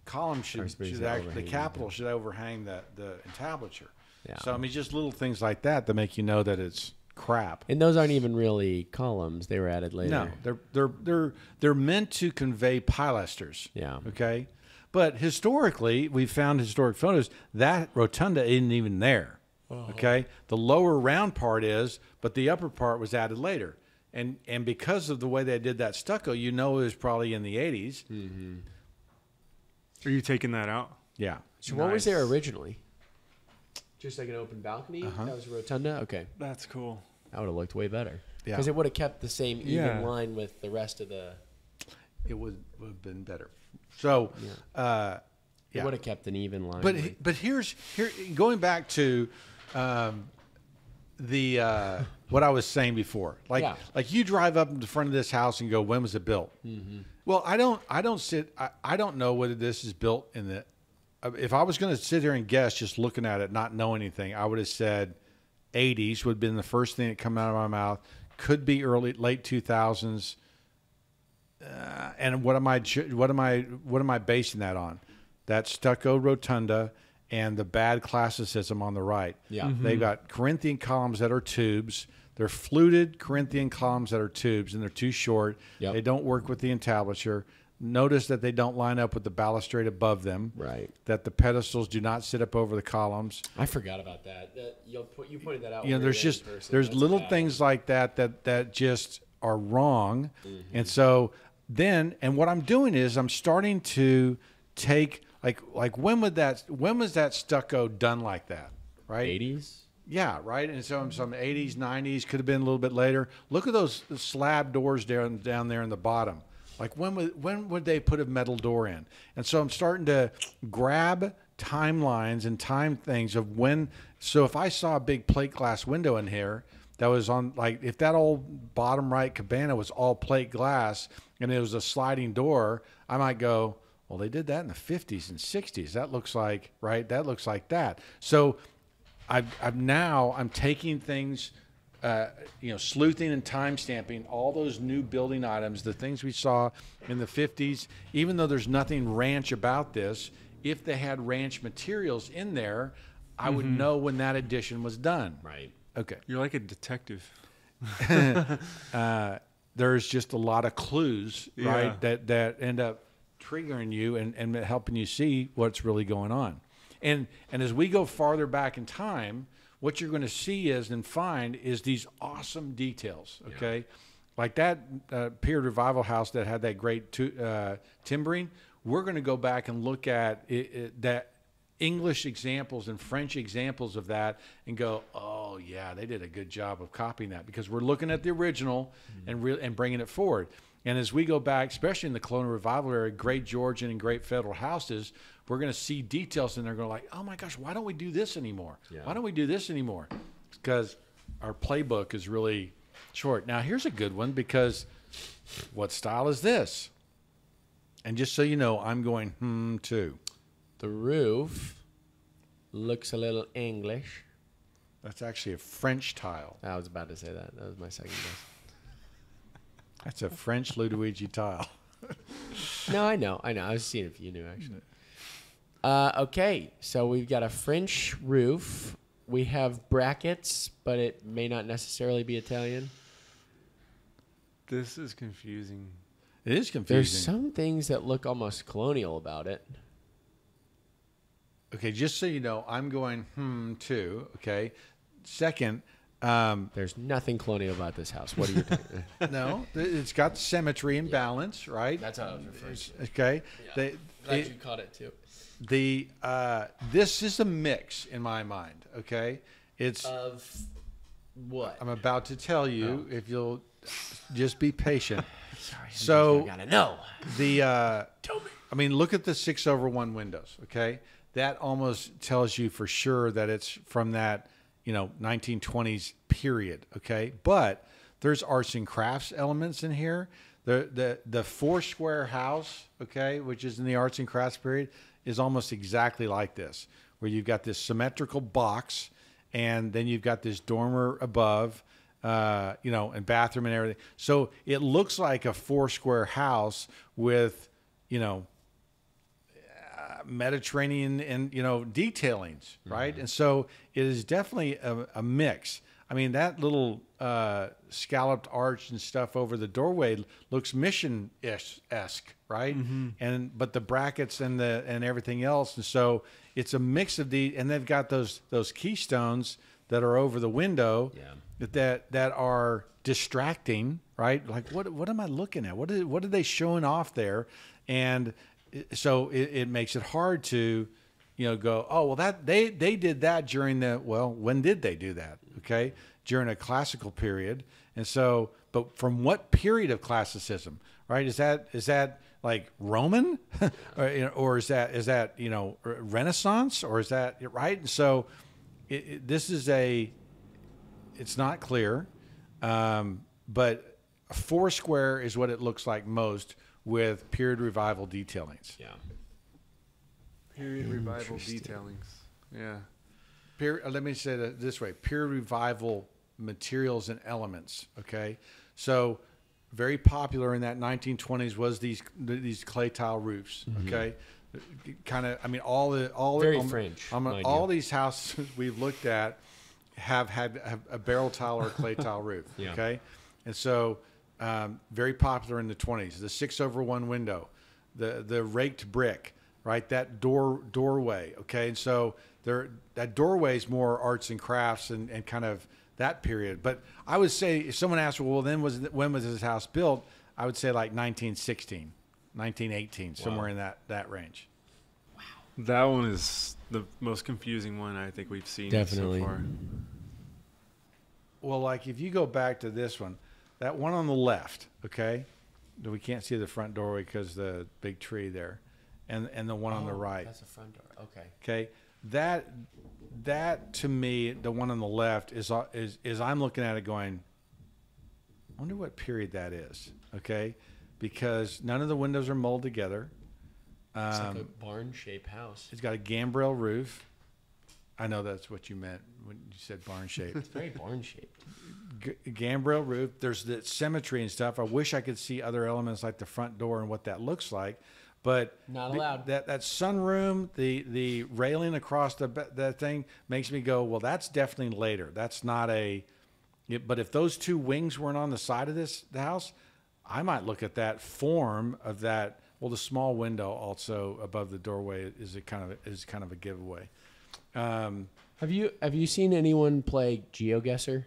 The column should actually, the capital should overhang the entablature. Yeah. So I mean, just little things like that make you know that it's crap. And those aren't even really columns; they were added later. No, they're meant to convey pilasters. Yeah. Okay, but historically, we've found historic photos that rotunda isn't even there. Oh. Okay, the lower round part is, but the upper part was added later. And because of the way they did that stucco, you know it was probably in the 80s. Mm-hmm. Are you taking that out? Yeah. So what was there originally? Just like an open balcony? That was a rotunda? Okay. That's cool. That would have looked way better. Yeah. Because it would have kept the same even line with the rest of the... It would have been better. So, it would have kept an even line. But here going back to... what I was saying before, like you drive up in the front of this house and go, when was it built? Mm-hmm. Well, I don't know whether this is built in the. If I was going to sit here and guess, just looking at it, not know anything, I would have said 80s would have been the first thing that come out of my mouth. Could be late 2000s. And what am I basing that on? That stucco rotunda. And the bad classicism on the right. Yeah. Mm-hmm. They've got Corinthian columns that are tubes. They're fluted Corinthian columns that are tubes, and they're too short. Yep. They don't work with the entablature. Notice that they don't line up with the balustrade above them. Right. That the pedestals do not sit up over the columns. I forgot about that. You pointed that out. You know, there's little things like that just are wrong. Mm-hmm. And so and what I'm doing is I'm starting to take... Like when was that stucco done like that? Right? 80s? Yeah, right. And so some 80s, 90s, could have been a little bit later. Look at those slab doors down there in the bottom. Like when would they put a metal door in? And so I'm starting to grab timelines and time things of when. So if I saw a big plate glass window in here that was on, like, if that old bottom right cabana was all plate glass and it was a sliding door, I might go, well, they did that in the 50s and 60s. That looks like, right? That looks like that. So I'm taking things, sleuthing and time stamping all those new building items, the things we saw in the 50s, even though there's nothing ranch about this. If they had ranch materials in there, I would know when that addition was done. Right. Okay. You're like a detective. There's just a lot of clues, right, that end up triggering you and helping you see what's really going on. And as we go farther back in time, what you're going to see and find is these awesome details, okay? Yeah. Like that period revival house that had that great timbering, we're going to go back and look at that English examples and French examples of that and go, oh, yeah, they did a good job of copying that, because we're looking at the original and bringing it forward. And as we go back, especially in the Colonial Revival era, great Georgian and great Federal houses, we're going to see details, and they're going to like, oh my gosh, why don't we do this anymore? Yeah. Why don't we do this anymore? Because our playbook is really short. Now, here's a good one, because what style is this? And just so you know, I'm going, too. The roof looks a little English. That's actually a French tile. I was about to say that. That was my second guess. That's a French Ludovici tile. No, I know. I was seeing if you knew, actually. Okay, so we've got a French roof. We have brackets, but it may not necessarily be Italian. This is confusing. It is confusing. There's some things that look almost colonial about it. Okay, just so you know, I'm going, too. Okay. Second, there's nothing colonial about this house. What are you doing? No, it's got symmetry and balance, right? That's how I was referring to. Okay. Yeah. Glad you caught it too. This is a mix in my mind. Okay, it's of what? I'm about to tell you if you'll just be patient. Sorry. So I gotta know. Tell me. I mean, look at the 6/1 windows. Okay, that almost tells you for sure that it's from that 1920s period. Okay, but there's arts and crafts elements in here. The four square house, okay, which is in the arts and crafts period, is almost exactly like this, where you've got this symmetrical box, and then you've got this dormer above, and bathroom and everything. So it looks like a 4-square house with, Mediterranean and, detailings, right? And so it is definitely a mix. I mean, that little scalloped arch and stuff over the doorway looks mission-esque, right? But the brackets and everything else, and so it's a mix of and they've got those keystones that are over the window that are distracting, right? Like, what am I looking at? What are they showing off there? And so it makes it hard to, go, oh, well, that they did that during when did they do that? Okay, during a classical period. And so, but from what period of classicism, right? Is that like Roman, or is that Renaissance, or is that right? And so, it's not clear, but 4-square is what it looks like most with period revival detailings. Yeah. Period revival detailings. Yeah. Let me say that this way: period revival materials and elements. Okay, so very popular in that 1920s was these clay tile roofs. Okay, kind of. I mean, all very French. All these houses we've looked at have had a barrel tile or a clay tile roof. Yeah. Okay, and so very popular in the 20s. The 6/1 window, the raked brick, right? That doorway. Okay, and so that doorway is more arts and crafts and kind of that period. But I would say, if someone asked, well, then when was this house built? I would say like 1916, 1918, somewhere in that range. Wow. That one is the most confusing one I think we've seen so far. Well, like if you go back to this one, that one on the left, okay, we can't see the front doorway because the big tree there, and the one on the right. That's the front door. Okay. Okay. That to me, the one on the left is I'm looking at it going, I wonder what period that is. Okay, because none of the windows are molded together. It's like a barn-shaped house. It's got a gambrel roof. I know that's what you meant when you said barn-shaped. It's very barn-shaped. Gambrel roof. There's the symmetry and stuff. I wish I could see other elements like the front door and what that looks like. But not allowed. That sunroom, the railing across that thing makes me go, well, that's definitely later. That's not but if those two wings weren't on the side of the house, I might look at that form of that. Well, the small window also above the doorway is kind of a giveaway. Have you seen anyone play GeoGuessr?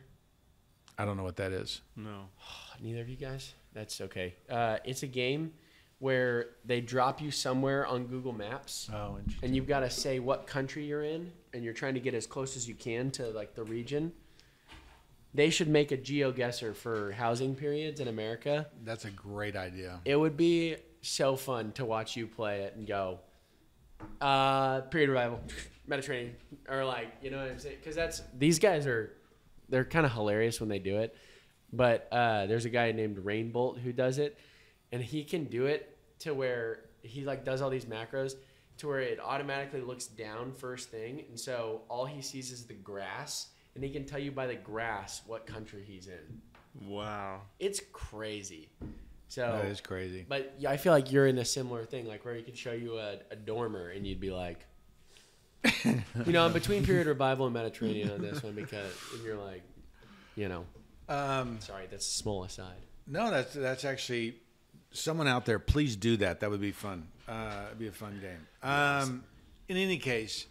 I don't know what that is. No. Neither of you guys? That's okay. It's a game where they drop you somewhere on Google Maps. Oh, interesting. And you've got to say what country you're in, and you're trying to get as close as you can to like the region. They should make a GeoGuessr for housing periods in America. That's a great idea. It would be so fun to watch you play it and go, period revival, Mediterranean, or like, you know what I'm saying? Because these guys they're kind of hilarious when they do it. But there's a guy named Rainbolt who does it. And he can do it to where he like does all these macros to where it automatically looks down first thing. And so all he sees is the grass, and he can tell you by the grass what country he's in. Wow. It's crazy. So that is crazy. But yeah, I feel like you're in a similar thing, like where he could show you a dormer and you'd be like, I'm between period revival and Mediterranean on this one because you're like, sorry, that's a small aside. No, that's actually... Someone out there, please do that. That would be fun. It'd be a fun game. In any case,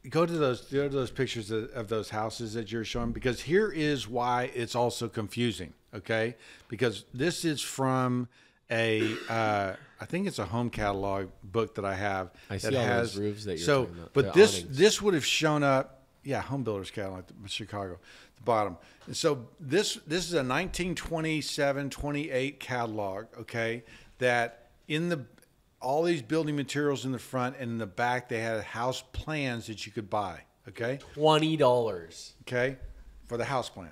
go to those pictures of those houses that you're showing, because here is why it's also confusing. Okay, because this is from I think it's a home catalog book that I have. I see all those roofs that you're talking about. But this would have shown up. Yeah, Home Builders Catalog, Chicago, the bottom. And so this is a 1927-28 catalog, okay, that in all these building materials in the front and in the back, they had house plans that you could buy, okay? $20. Okay, for the house plan.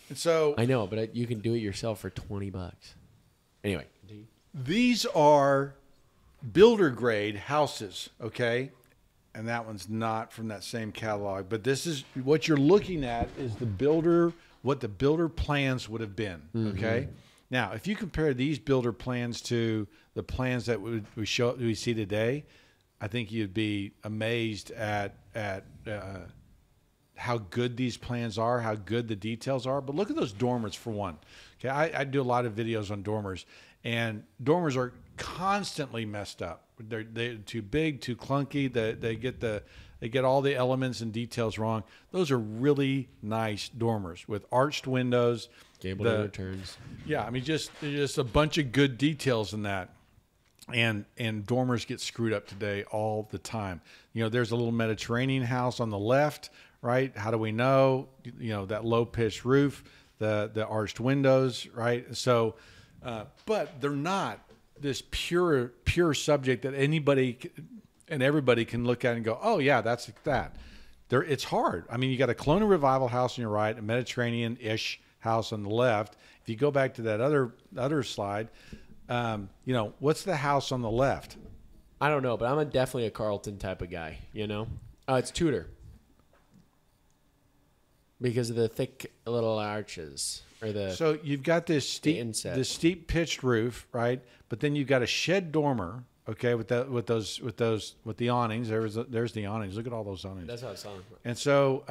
And so... I know, but you can do it yourself for $20. Anyway. These are builder grade houses, okay? and that one's not from that same catalog. But this is what you're looking at is the builder, what the builder plans would have been. Okay. Now, if you compare these builder plans to the plans that we see today, I think you'd be amazed at how good these plans are, how good the details are. But look at those dormers for one. Okay, I do a lot of videos on dormers, and dormers are constantly messed up. They're too big, too clunky. They get all the elements and details wrong. Those are really nice dormers with arched windows, gable returns. Yeah, I mean just a bunch of good details in that. And dormers get screwed up today all the time. You know, there's a little Mediterranean house on the left, right? How do we know? You know, that low pitched roof, the arched windows, right? So, but they're not this pure subject that anybody and everybody can look at and go, oh yeah, that's that. It's hard. I mean, you got a Colonial Revival house on your right, a Mediterranean-ish house on the left. If you go back to that other slide, you know, what's the house on the left? I don't know, but I'm definitely a Carlton type of guy, you know? It's Tudor. Because of the thick little arches. So you've got this steep pitched roof, right? But then you've got a shed dormer, okay, with the awnings. There's the awnings. Look at all those awnings. That's how it's on. And so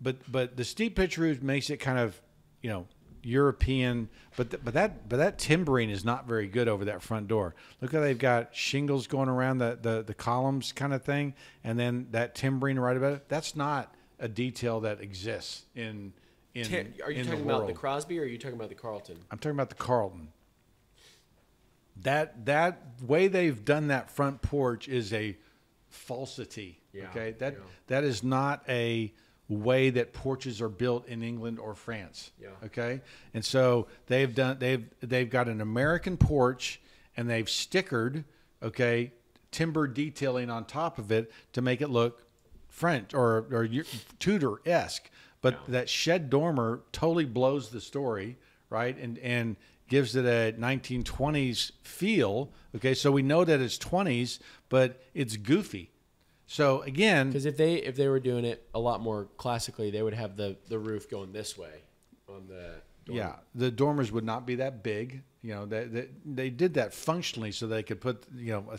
but the steep pitched roof makes it kind of, you know, European, but that timbering is not very good over that front door. Look how they've got shingles going around the columns kind of thing, and then that timbering right about it. That's not a detail that exists in Are you talking about the Crosby or are you talking about the Carlton? I'm talking about the Carlton. That way they've done that front porch is a falsity. Yeah, okay, that is not a way that porches are built in England or France. Yeah. Okay, and so they've got an American porch and they've stickered, okay, timber detailing on top of it to make it look French or Tudor-esque. But that shed dormer totally blows the story, right? And gives it a 1920s feel. Okay, so we know that it's 20s, but it's goofy. So again, because if they were doing it a lot more classically, they would have the roof going this way on the dormer. Yeah, the dormers would not be that big. You know, they did that functionally so they could put, you know,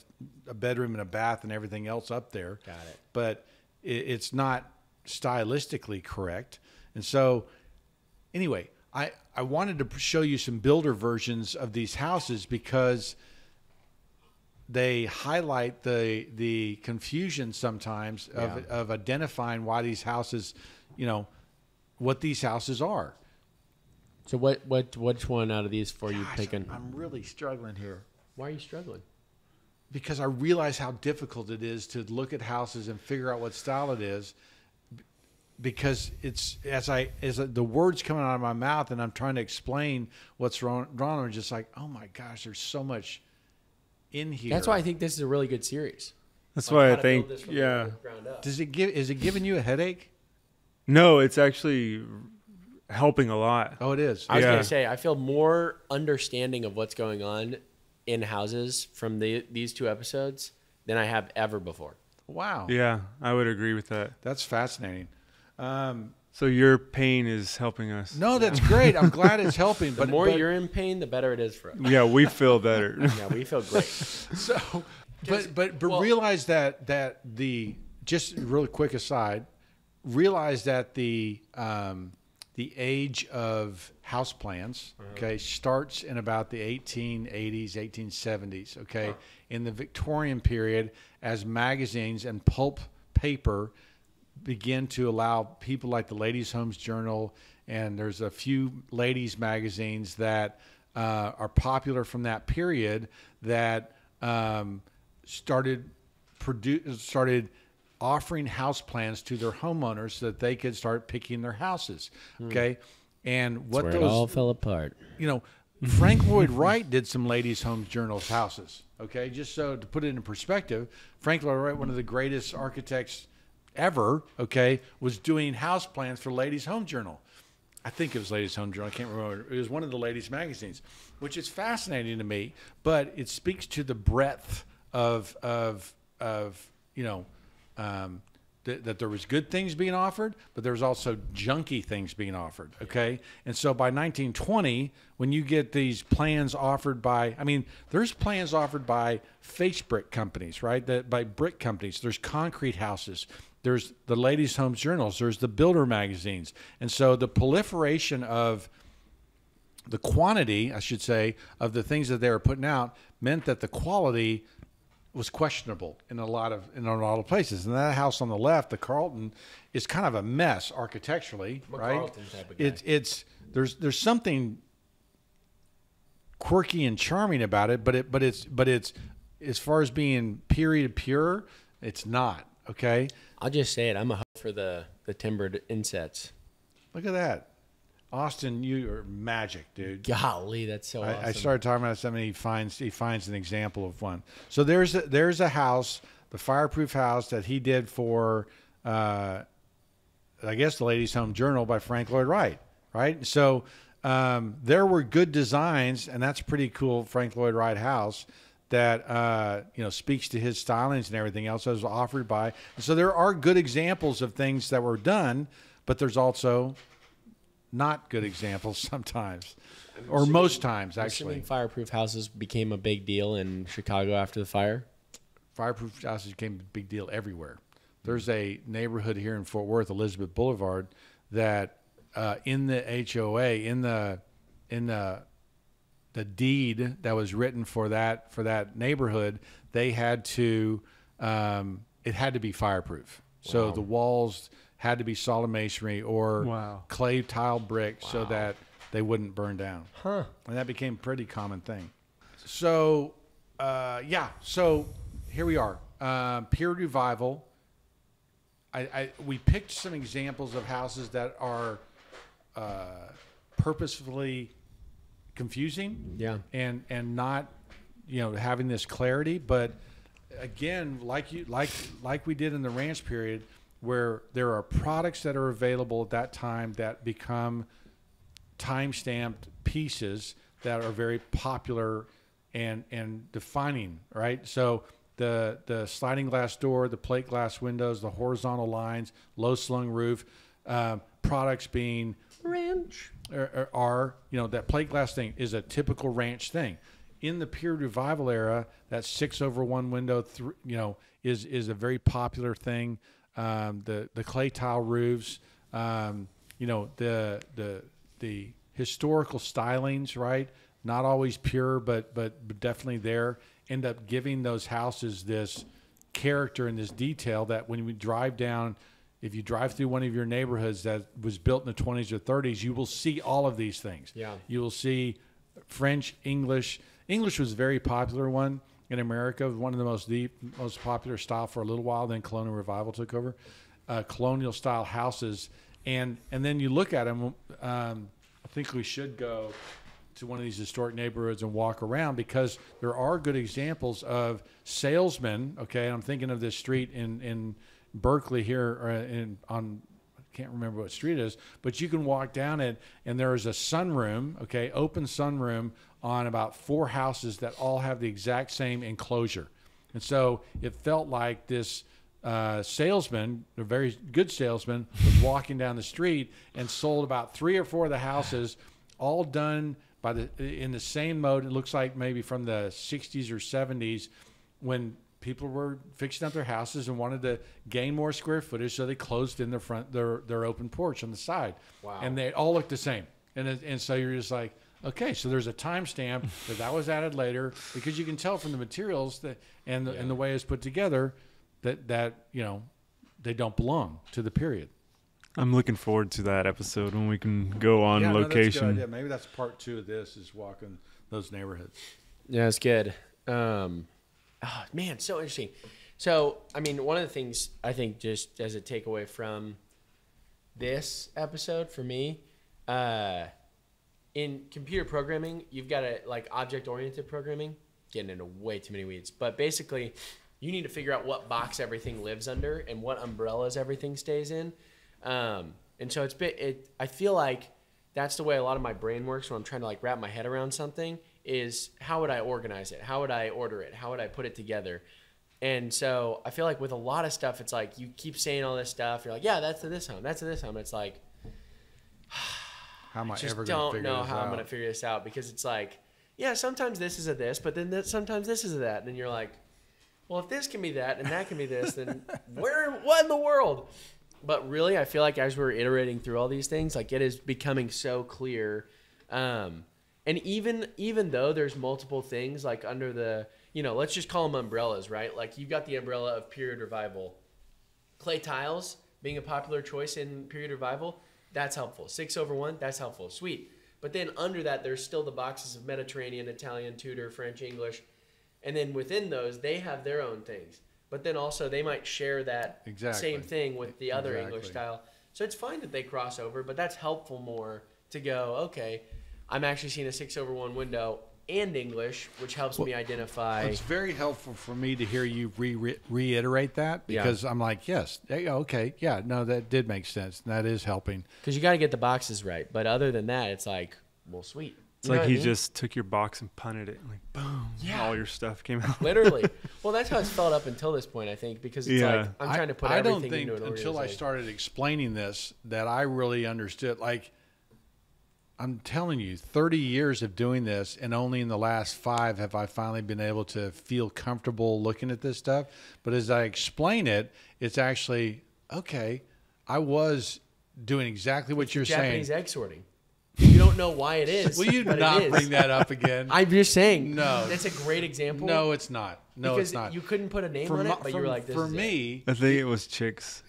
a bedroom and a bath and everything else up there. Got it. But it's not stylistically correct. And so anyway, I wanted to show you some builder versions of these houses because they highlight the confusion sometimes of identifying why these houses, you know, what these houses are. So which one out of these four you picking? I'm really struggling here. Why are you struggling? Because I realize how difficult it is to look at houses and figure out what style it is. Because it's as the words coming out of my mouth and I'm trying to explain what's wrong, I'm just like, oh my gosh, there's so much in here. That's why I think this is a really good series. That's why I think, yeah. Is it giving you a headache? No, it's actually helping a lot. Oh, it is. I was going to say, I feel more understanding of what's going on in houses from these two episodes than I have ever before. Wow. Yeah, I would agree with that. That's fascinating. So your pain is helping us. No, that's great. I'm glad it's helping. The more you're in pain, the better it is for us. Yeah, we feel better. Yeah, we feel great. So, but realize that the, just really quick aside, realize that the age of house plans, okay, starts in about the 1880s, 1870s, okay, in the Victorian period, as magazines and pulp paper begin to allow people like the Ladies' Homes Journal, and there's a few ladies magazines that are popular from that period that started offering house plans to their homeowners so that they could start picking their houses. Okay, and what That's where it all fell apart. You know, Frank Lloyd Wright did some Ladies' Homes Journal's houses. Okay, just so to put it in perspective, Frank Lloyd Wright, one of the greatest architects ever, okay, was doing house plans for Ladies' Home Journal. I think it was Ladies' Home Journal. I can't remember. It was one of the ladies' magazines, which is fascinating to me. But it speaks to the breadth of you know, that there was good things being offered, but there was also junky things being offered. Okay. And so by 1920, when you get these plans offered by, I mean, there's plans offered by face brick companies, right? By brick companies. There's concrete houses. There's the ladies' homes journals. There's the builder magazines. And so the proliferation of the quantity, I should say, of the things that they were putting out meant that the quality was questionable in a lot of places. And that house on the left, the Carlton, is kind of a mess architecturally, right? Carlton type of guy. It's there's something quirky and charming about it, but it's as far as being period pure, it's not. Okay. I'll just say it. I'm a hope for the timbered insets. Look at that. Austin, you are magic, dude. Golly, that's so awesome. I started talking about something. He finds an example of one. So there's a house, the fireproof house that he did for, I guess, the Ladies' Home Journal by Frank Lloyd Wright. Right. So there were good designs, and that's a pretty cool Frank Lloyd Wright house that speaks to his stylings and everything else that was offered by. And so there are good examples of things that were done, but there's also not good examples sometimes, or most times, actually. Fireproof houses became a big deal in Chicago after the fire. Fireproof houses became a big deal everywhere. There's a neighborhood here in Fort Worth, Elizabeth Boulevard, that in the HOA, in the deed that was written for that neighborhood, they had to it had to be fireproof. Wow. So the walls had to be solid masonry or clay tile brick so that they wouldn't burn down. Huh. And that became a pretty common thing. So, so here we are. Period revival. We picked some examples of houses that are purposefully confusing and not, having this clarity. But again, like we did in the ranch period, where there are products that are available at that time that become time-stamped pieces that are very popular and defining, right? So the sliding glass door, the plate glass windows, the horizontal lines, low-slung roof, products being ranch are that plate glass thing is a typical ranch thing. In the period revival era, that 6/1 window, is a very popular thing. The clay tile roofs, the historical stylings, right? Not always pure, but definitely there. End up giving those houses this character and this detail that when we drive down, if you drive through one of your neighborhoods that was built in the 20s or 30s, you will see all of these things. Yeah. You will see French, English. English was a very popular one in America, one of the most popular style for a little while. Then Colonial Revival took over. Colonial style houses, and then you look at them. I think we should go to one of these historic neighborhoods and walk around, because there are good examples of salesmen. Okay, I'm thinking of this street in Berkeley here, I can't remember what street it is, but you can walk down it, and there is a sunroom, okay, open sunroom on about 4 houses that all have the exact same enclosure. And so it felt like this salesman, a very good salesman, was walking down the street and sold about 3 or 4 of the houses, all done in the same mode. It looks like maybe from the 60s or 70s, when people were fixing up their houses and wanted to gain more square footage, so they closed in their open porch on the side. Wow. And they all look the same. And so you're just like, okay, so there's a timestamp that was added later, because you can tell from the materials and the way it's put together that they don't belong to the period. I'm looking forward to that episode when we can go on location. That's a good idea. Maybe that's part 2 of this, is walking those neighborhoods. Yeah, it's good. Oh, man, so interesting. So, I mean, one of the things I think, just as a takeaway from this episode for me, in computer programming, you've got object-oriented programming, getting into way too many weeds, but basically you need to figure out what box everything lives under and what umbrellas everything stays in. And so I feel like that's the way a lot of my brain works when I'm trying to wrap my head around something, is how would I organize it? How would I order it? How would I put it together? And so I feel like with a lot of stuff, it's like you keep saying all this stuff. You're like, yeah, that's to this home. That's to this home. It's like, how am I just ever going to figure this out? don't know how I'm going to figure this out, because it's like, yeah, sometimes this is a this, but then sometimes this is a that. And then you're like, well, if this can be that and that can be this, then what in the world? But really, I feel like as we're iterating through all these things, like it is becoming so clear. And even though there's multiple things like under the, let's just call them umbrellas, right? Like you've got the umbrella of period revival. Clay tiles being a popular choice in period revival, that's helpful. 6/1, that's helpful. Sweet. But then under that, there's still the boxes of Mediterranean, Italian, Tudor, French, English. And then within those, they have their own things. But then also they might share that same thing with the other English style. So it's fine that they cross over, but that's helpful more to go, okay, I'm actually seeing a 6/1 window and English, which helps me identify. It's very helpful for me to hear you reiterate that, because I'm like, yes, okay, yeah, no, that did make sense. And that is helping. Because you got to get the boxes right. But other than that, it's like, well, sweet. It's like he just took your box and punted it, and like, boom, all your stuff came out. Literally. Well, that's how it's felt up until this point, I think, because it's like I'm trying to put everything into an organization. I don't think until I started explaining this that I really understood. Like, I'm telling you, 30 years of doing this, and only in the last 5 have I finally been able to feel comfortable looking at this stuff. But as I explain it, it's actually, okay, I was doing exactly what you're saying. Japanese egg sorting. You don't know why it is. Will you not bring that up again? I'm just saying. No. That's a great example. No, it's not. No, because it's not. you couldn't put a name on it, but you were like, this for is me, I think it was chicks.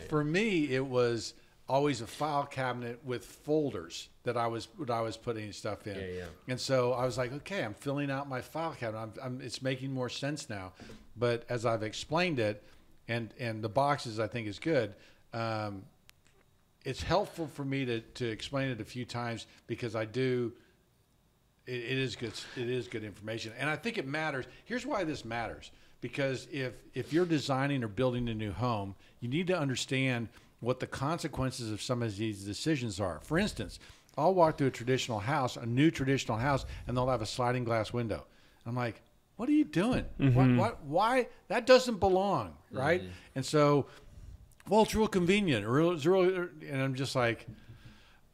For me, it was always a file cabinet with folders that I was putting stuff in. Yeah. And so I was like, okay, I'm filling out my file cabinet. It's making more sense now. But as I've explained it, and the boxes I think is good. It's helpful for me to explain it a few times, because I do. It is good. It is good information, and I think it matters. Here's why this matters: because if you're designing or building a new home, you need to understand what the consequences of some of these decisions are. For instance, I'll walk through a new traditional house, and they'll have a sliding glass window. I'm like, what are you doing? Mm-hmm. Why? That doesn't belong, right? Mm-hmm. And so, well, it's real convenient. And I'm just like,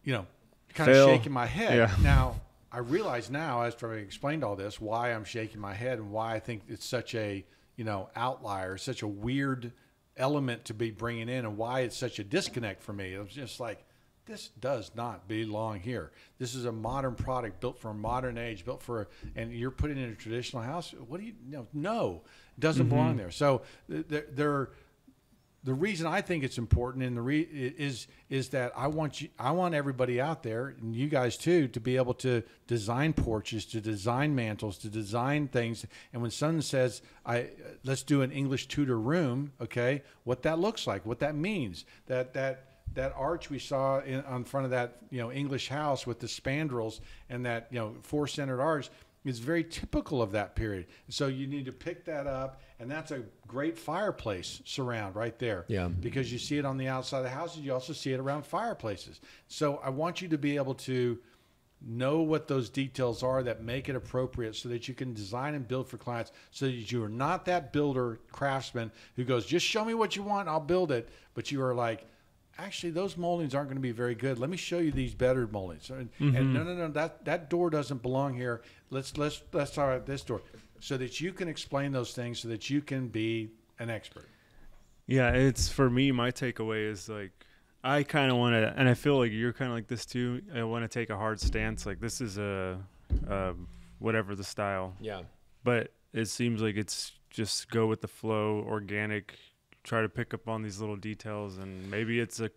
kind of shaking my head. Yeah. Now, I realize now, after I explained all this, why I'm shaking my head and why I think it's such a, outlier, such a weird element to be bringing in, and why it's such a disconnect for me. It was just like, this does not belong here. This is a modern product built for a modern age, and you're putting it in a traditional house. What do you know? No, it doesn't belong there. So the reason I think it's important is that I want everybody out there, and you guys too, to be able to design porches, to design mantles, to design things. And when someone says, let's do an English Tudor room, okay, what that looks like, what that means, that arch we saw on front of that English house with the spandrels and that 4-centered arch is very typical of that period. So you need to pick that up, and that's a great fireplace surround right there. Yeah. Because you see it on the outside of the houses, you also see it around fireplaces. So I want you to be able to know what those details are that make it appropriate, so that you can design and build for clients, so that you are not that builder craftsman who goes, just show me what you want, I'll build it. But you are like, actually, those moldings aren't going to be very good. Let me show you these better moldings. And no, that door doesn't belong here. Let's talk about this door, so that you can explain those things, so that you can be an expert. Yeah, it's for me. My takeaway is like, I kind of want to, and I feel like you're kind of like this too. I want to take a hard stance. Like, this is a whatever the style. Yeah. But it seems like it's just go with the flow, organic. Try to pick up on these little details, and maybe it's a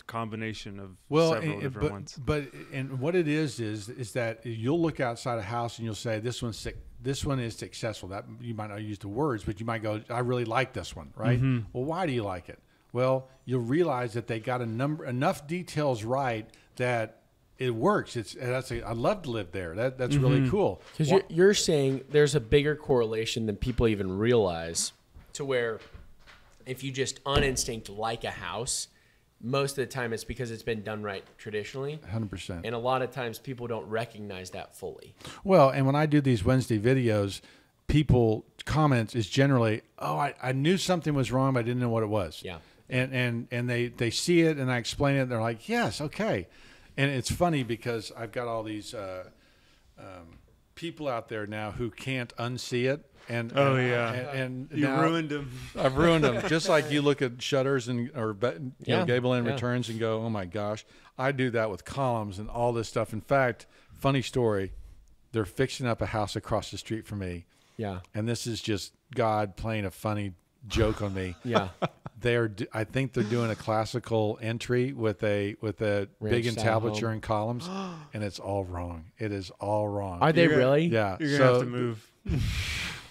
combination of several different ones. But what it is that you'll look outside a house and you'll say, this one is successful. That you might not use the words, but you might go, I really like this one, right? Mm-hmm. Well, why do you like it? Well, you'll realize that they got enough details right that it works. I love to live there. That's really cool. Because you're saying there's a bigger correlation than people even realize, to where if you just on instinct like a house, most of the time it's because it's been done right traditionally. 100%. And a lot of times people don't recognize that fully. Well, and when I do these Wednesday videos, people comments is generally, oh, I knew something was wrong, but I didn't know what it was. Yeah. And they see it, and I explain it, and they're like, yes, okay. And it's funny because I've got all these people out there now who can't unsee it. And you ruined them. I've ruined them. Just like you look at shutters or gable end returns and go, oh my gosh, I do that with columns and all this stuff. In fact, funny story, they're fixing up a house across the street from me. Yeah. And this is just God playing a funny joke on me. Yeah. I think they're doing a classical entry with a big entablature and columns, and it's all wrong. It is all wrong. Are they really? Yeah. You're gonna have to move.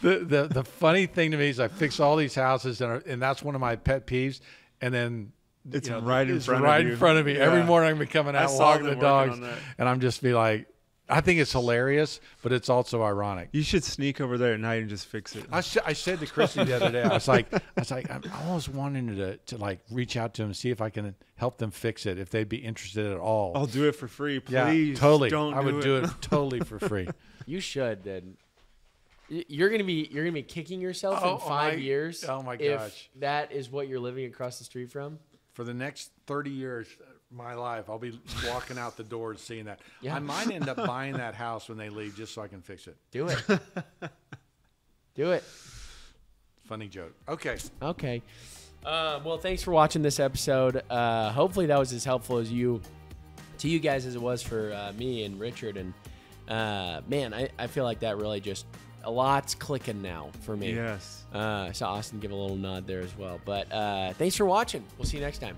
The funny thing to me is I fix all these houses, and that's one of my pet peeves. And then it's right in front of me. Yeah. Every morning I'm coming out walking the dogs, and I'm just be like, I think it's hilarious, but it's also ironic. You should sneak over there at night and just fix it. I said to Christy the other day, I was like, I'm always wanting to like reach out to them and see if I can help them fix it, if they'd be interested at all. I'll do it for free, please. Yeah, totally. I would do it totally for free. You should then. You're gonna be kicking yourself in 5 years. Oh my if gosh! That is what you're living across the street from. For the next 30 years of my life, I'll be walking out the door and seeing that. Yeah. I might end up buying that house when they leave just so I can fix it. Do it. Do it. Funny joke. Okay. Well, thanks for watching this episode. Hopefully that was as helpful to you guys as it was for me and Richard. And man, I feel like that really just a lot's clicking now for me. Yes. I saw Austin give a little nod there as well. But thanks for watching. We'll see you next time.